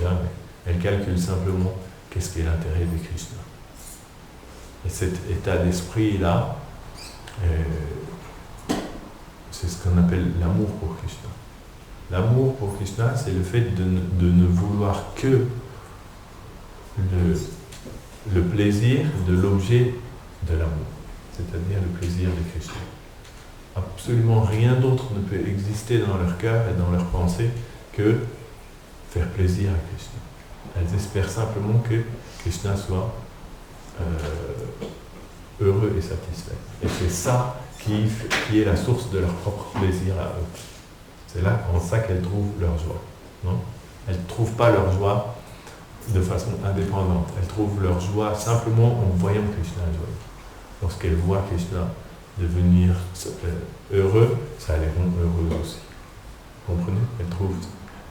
Jamais. Elles calculent simplement qu'est-ce qui est l'intérêt de Krishna. Et cet état d'esprit-là, c'est ce qu'on appelle l'amour pour Krishna. L'amour pour Krishna, c'est le fait de ne vouloir que le plaisir de l'objet de l'amour, c'est-à-dire le plaisir de Krishna. Absolument rien d'autre ne peut exister dans leur cœur et dans leur pensée que faire plaisir à Krishna. Elles espèrent simplement que Krishna soit heureux et satisfait. Et c'est ça qui est la source de leur propre plaisir à eux. C'est là, en ça qu'elles trouvent leur joie. Non ? Elles ne trouvent pas leur joie de façon indépendante. Elles trouvent leur joie simplement en voyant Krishna joyeux. Lorsqu'elles voient Krishna devenir heureux, ça les rend heureuses aussi. Vous comprenez ? Elles trouvent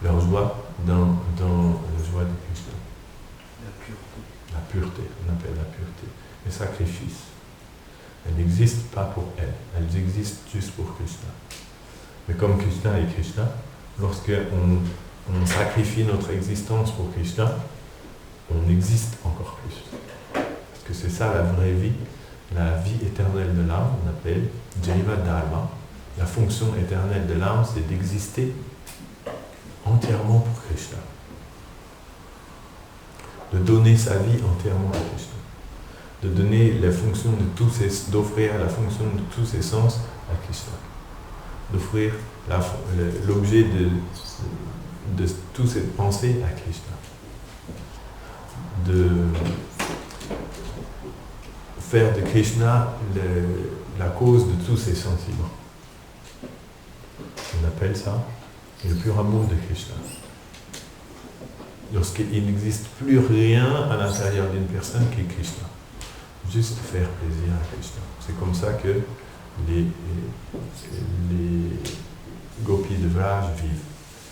leur joie dans la joie de Krishna. La pureté, on appelle la pureté. Le sacrifice. Elles n'existent pas pour elles. Elles existent juste pour Krishna. Mais comme Krishna est Krishna, lorsqu'on sacrifie notre existence pour Krishna, on existe encore plus. Parce que c'est ça la vraie vie, la vie éternelle de l'âme, on appelle Jaiva Dharma. La fonction éternelle de l'âme, c'est d'exister entièrement pour Krishna. De donner sa vie entièrement à Krishna. De donner la fonction d'offrir la fonction de tous ses sens à Krishna. D'offrir l'objet de toutes ses pensées à Krishna. De faire de Krishna la cause de tous ses sentiments. On appelle ça le pur amour de Krishna. Lorsqu'il n'existe plus rien à l'intérieur d'une personne qui est Krishna. Juste faire plaisir à Krishna. C'est comme ça que les gopis de Vraj vivent.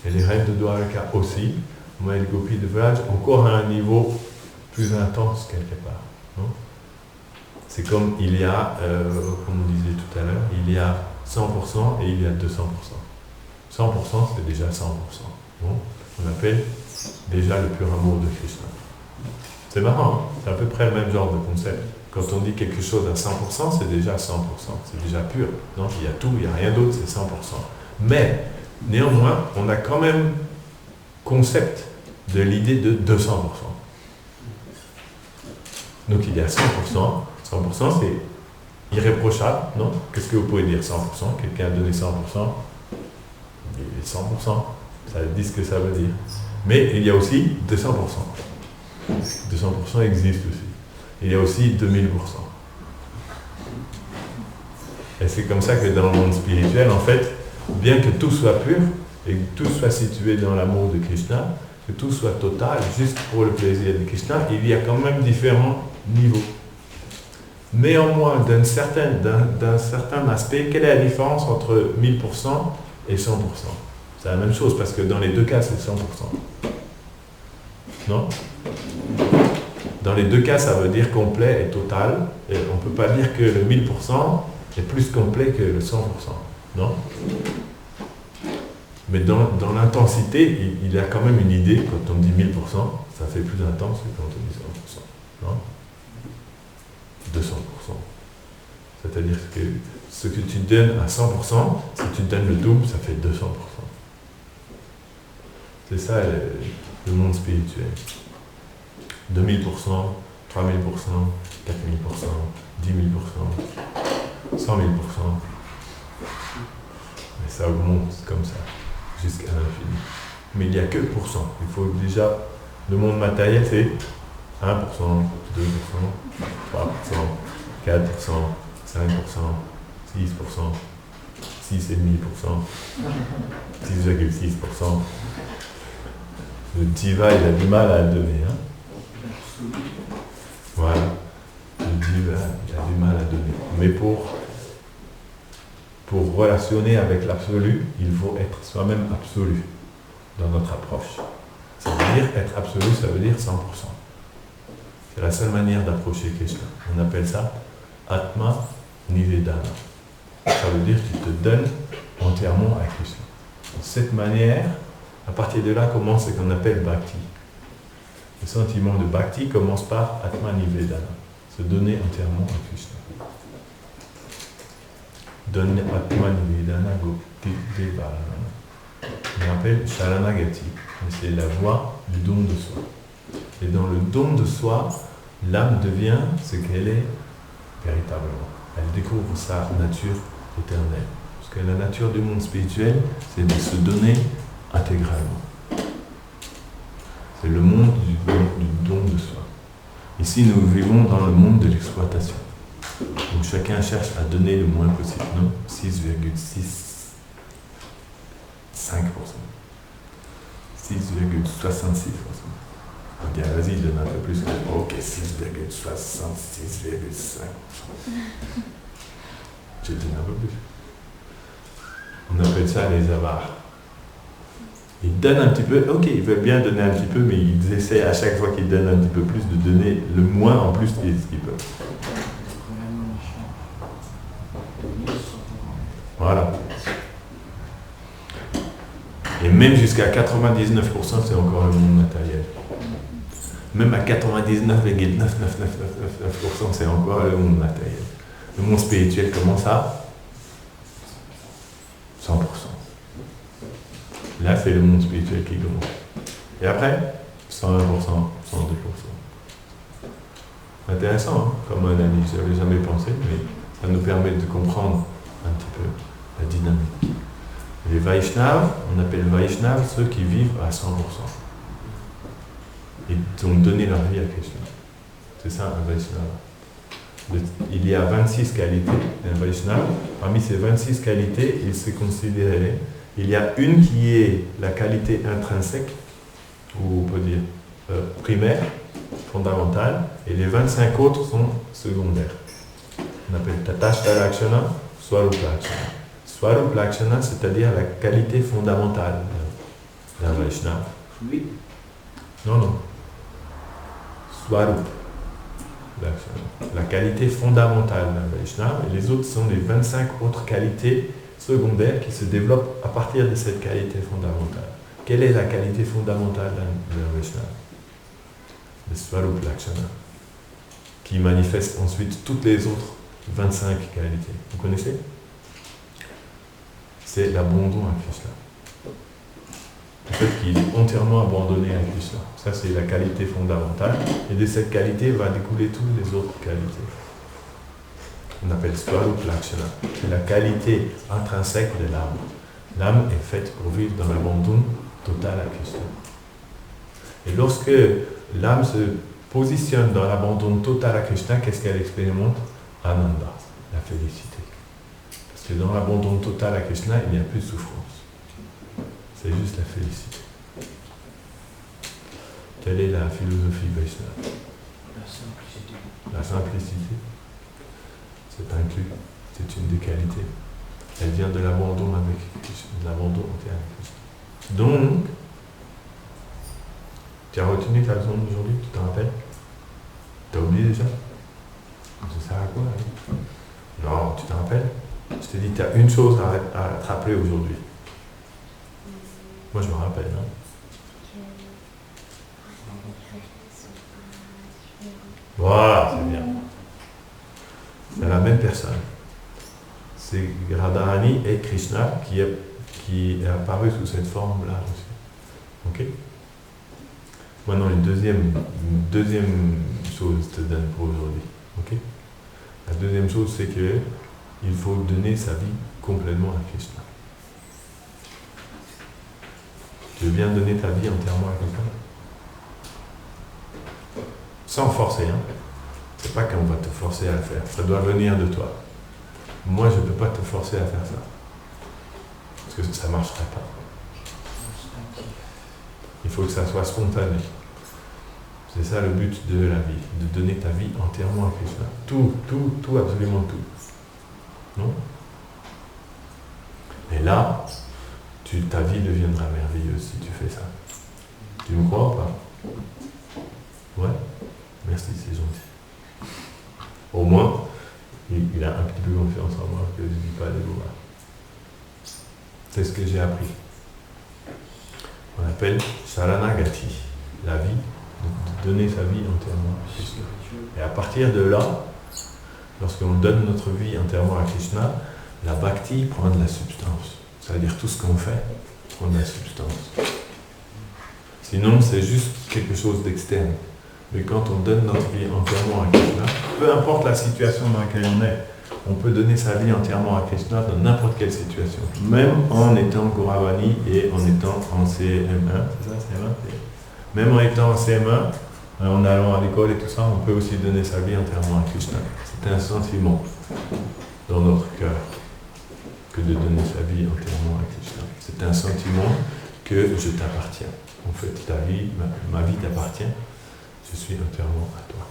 Et les reines de Dwarka aussi, mais les gopis de Vraj encore à un niveau plus intense quelque part. Non ? C'est comme il y a, comme on disait tout à l'heure, il y a 100% et il y a 200%. 100% c'est déjà 100%. Non ? On appelle déjà le pur amour de Krishna. C'est marrant, hein ? C'est à peu près le même genre de concept. Quand on dit quelque chose à 100%, c'est déjà 100%, c'est déjà pur. Non, il y a tout, il n'y a rien d'autre, c'est 100%. Mais, néanmoins, on a quand même concept de l'idée de 200%. Donc il y a 100%. 100% c'est irréprochable, non? Qu'est-ce que vous pouvez dire 100%? Quelqu'un a donné 100%, il est 100%. Ça dit ce que ça veut dire. Mais il y a aussi 200%. 200% existe aussi. Il y a aussi 2000%. Et c'est comme ça que dans le monde spirituel, en fait, bien que tout soit pur et que tout soit situé dans l'amour de Krishna, que tout soit total, juste pour le plaisir de Krishna, il y a quand même différents niveaux. Néanmoins, d'un certain aspect, quelle est la différence entre 1000% et 100%? C'est la même chose, parce que dans les deux cas, c'est 100%. Non? Dans les deux cas, ça veut dire complet et total. Et on ne peut pas dire que le 1000% est plus complet que le 100%. Non? Mais dans l'intensité, il y a quand même une idée. Quand on dit 1000%, ça fait plus intense que quand on dit 100%. Non? 200%. C'est-à-dire que ce que tu donnes à 100%, si tu donnes le double, ça fait 200%. C'est ça le monde spirituel. 2000%, 3000%, 4000%, 10 000%, 100 000%. Et ça augmente comme ça, jusqu'à l'infini. Mais il n'y a que pourcent. Il faut déjà, le monde matériel, c'est 1%, 2%, 3%, 4%, 5%, 6%, 6,5%, 6,6%. Le diva, il a du mal à le donner. Hein? Voilà. Le diva, il a du mal à donner. Mais pour relationner avec l'absolu, il faut être soi-même absolu dans notre approche. Ça veut dire être absolu, ça veut dire 100%. C'est la seule manière d'approcher Krishna. On appelle ça Atma Nivedana. Ça veut dire que tu te donnes entièrement à Krishna. De cette manière, à partir de là commence ce qu'on appelle Bhakti. Le sentiment de Bhakti commence par Atma Nivedana, se donner entièrement à Krishna. Donne Atma Nivedana Gopti Devarana. On appelle Sharanagati, c'est la voie du don de soi. Et dans le don de soi, l'âme devient ce qu'elle est véritablement. Elle découvre sa nature éternelle. Parce que la nature du monde spirituel, c'est de se donner intégralement. C'est le monde du don de soi. Ici, nous vivons dans le monde de l'exploitation. Donc chacun cherche à donner le moins possible, non? 6,65%. 6,66%. On dit, vas-y, donne un peu plus. Ok, 6,66,5%. J'ai donné un peu plus. On appelle ça les avares. Ils donnent un petit peu, ok, ils veulent bien donner un petit peu, mais ils essaient à chaque fois qu'ils donnent un petit peu plus de donner le moins en plus qu'ils peuvent. Voilà. Et même jusqu'à 99%, c'est encore le monde matériel. Même à 99,99999%, c'est encore le monde matériel. Le monde spirituel commence à 100%. Là, c'est le monde spirituel qui commence. Et après, 101%, 102%. Intéressant, hein, comme analyse. Je n'avais jamais pensé, mais ça nous permet de comprendre un petit peu la dynamique. Les Vaishnavas, on appelle Vaishnavas ceux qui vivent à 100%. Ils ont donné leur vie à Krishna. C'est ça un Vaishnava. Il y a 26 qualités d'un Vaishnava. Parmi ces 26 qualités, il s'est considéré. Il y a une qui est la qualité intrinsèque, ou on peut dire primaire, fondamentale, et les 25 autres sont secondaires. On appelle Tatashta Lakshana, Swarup Lakshana. Swarup Lakshana, c'est-à-dire la qualité fondamentale d'un Vaishnava. Oui. Non. Swarup Lakshana. La qualité fondamentale d'un Vaishnava, et les autres sont les 25 autres qualités secondaires qui se développent à partir de cette qualité fondamentale. Quelle est la qualité fondamentale d'un Vaishnava? Le Swarup Lakshana, qui manifeste ensuite toutes les autres 25 qualités. Vous connaissez? C'est l'abandon à Krishna. le fait qu'il est entièrement abandonné à Krishna. Ça, c'est la qualité fondamentale. Et de cette qualité va découler toutes les autres qualités. On appelle Swarup Lakshana. C'est la qualité intrinsèque de l'âme. L'âme est faite pour vivre dans l'abandon total à Krishna. Et lorsque l'âme se positionne dans l'abandon total à Krishna, qu'est-ce qu'elle expérimente? Ananda, la félicité. Parce que dans l'abandon total à Krishna, il n'y a plus de souffrance. C'est juste la félicité. Quelle est la philosophie Vaishnava? La simplicité. La simplicité, c'est inclus, c'est une des qualités. Elle vient de l'abandon avec Krishna, l'abandon entier avec Krishna. Donc, tu as retenu ta leçon d'aujourd'hui, tu t'en rappelles? T'as oublié déjà? Ça sert à quoi? Non, tu t'en rappelles? Je t'ai dit, tu as une chose à te rappeler aujourd'hui. Moi, je me rappelle, hein? Voilà, c'est bien. C'est la même personne. C'est Radharani et Krishna qui est apparu sous cette forme-là aussi. Ok? Maintenant, une deuxième chose je te donne pour aujourd'hui. Ok? La deuxième chose, c'est que il faut donner sa vie complètement à Krishna. Tu veux bien donner ta vie entièrement à quelqu'un? Sans forcer, hein? C'est pas qu'on va te forcer à le faire. Ça doit venir de toi. Moi, je ne peux pas te forcer à faire ça. Parce que ça ne marcherait pas. Il faut que ça soit spontané. C'est ça le but de la vie, de donner ta vie entièrement à Krishna. Tout, absolument tout. Non? Et là, ta vie deviendra merveilleuse si tu fais ça. Tu me crois ou pas? Ouais? Merci, c'est gentil. Au moins, il a un petit peu confiance en moi que je ne dis pas des bobards. C'est ce que j'ai appris. On appelle Sharanagati, la vie, de donner sa vie entièrement à Krishna. Et à partir de là, lorsqu'on donne notre vie entièrement à Krishna, la bhakti prend de la substance. C'est-à-dire tout ce qu'on fait prend de la substance. Sinon, c'est juste quelque chose d'externe. Mais quand on donne notre vie entièrement à Krishna, peu importe la situation dans laquelle on peut donner sa vie entièrement à Krishna dans n'importe quelle situation. Même en étant Gauravani et en étant en CM1, c'est ça, CM1? Même en étant en CM1, en allant à l'école et tout ça, on peut aussi donner sa vie entièrement à Krishna. C'est un sentiment dans notre cœur que de donner sa vie entièrement à Krishna. C'est un sentiment que je t'appartiens. En fait, ta vie, ma vie t'appartient. Je suis entièrement à toi.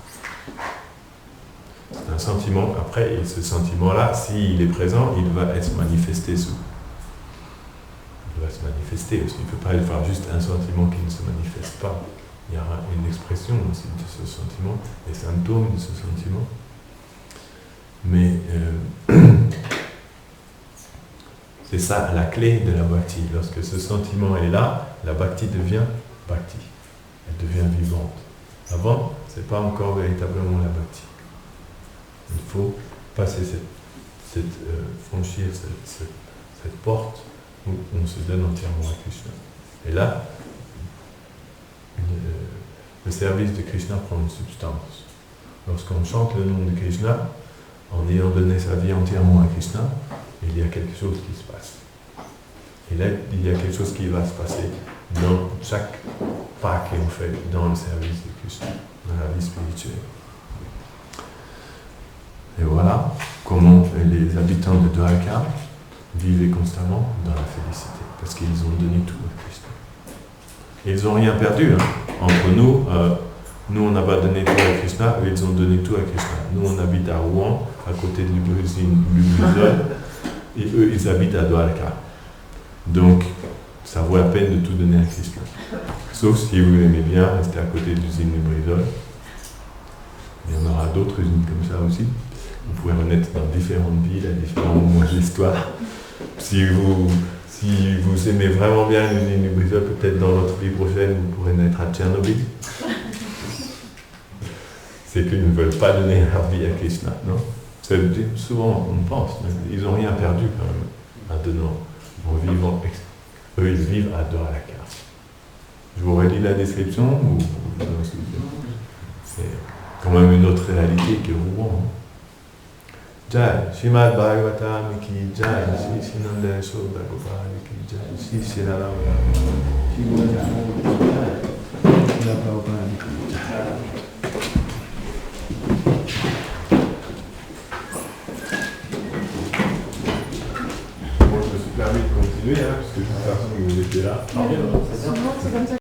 C'est un sentiment, après, et ce sentiment-là, s'il est présent, il va être manifesté sous. Il va se manifester aussi. Il ne peut pas y avoir juste un sentiment qui ne se manifeste pas. Il y aura une expression aussi de ce sentiment, des symptômes de ce sentiment. Mais c'est ça la clé de la bhakti. Lorsque ce sentiment est là, la bhakti devient bhakti. Elle devient vivante. Avant, ce n'est pas encore véritablement la bhakti. Il faut passer franchir cette porte où on se donne entièrement à Krishna. Et là, le service de Krishna prend une substance. Lorsqu'on chante le nom de Krishna, en ayant donné sa vie entièrement à Krishna, il y a quelque chose qui se passe. Et là, il y a quelque chose qui va se passer dans chaque pas qu'on fait dans le service de Krishna, dans la vie spirituelle. Et voilà comment les habitants de Dwarka vivaient constamment dans la félicité, parce qu'ils ont donné tout à Krishna. Ils n'ont rien perdu. Hein. Entre nous, nous on n'a pas donné tout à Krishna, eux ils ont donné tout à Krishna. Nous on habite à Rouen, à côté de l'usine Lubrizol, et eux ils habitent à Dwarka. Donc, ça vaut la peine de tout donner à Krishna. Sauf si vous aimez bien rester à côté de l'usine Lubrizol. Il y en aura d'autres usines comme ça aussi. Vous pouvez renaître dans différentes villes, à différents moments de l'histoire. Si vous aimez vraiment bien l'usine Lubrizol, peut-être dans notre vie prochaine, vous pourrez naître à Tchernobyl. C'est qu'ils ne veulent pas donner leur vie à Krishna, non? Souvent on pense, mais ils n'ont rien perdu quand même, en donnant, en vivant. Eux, ils vivent à Dwaraka. Je vous relis la description ou c'est quand même une autre réalité que Rouen. Jai, Srimad Bhagavatam ki Jai, Sri Sinanda Yashoda Gopal ki Jai, Sri Siraram ki Jai. Moi, je me suis permis de continuer, hein, parce que je suis personne que vous étiez là. Souvent, c'est comme ça.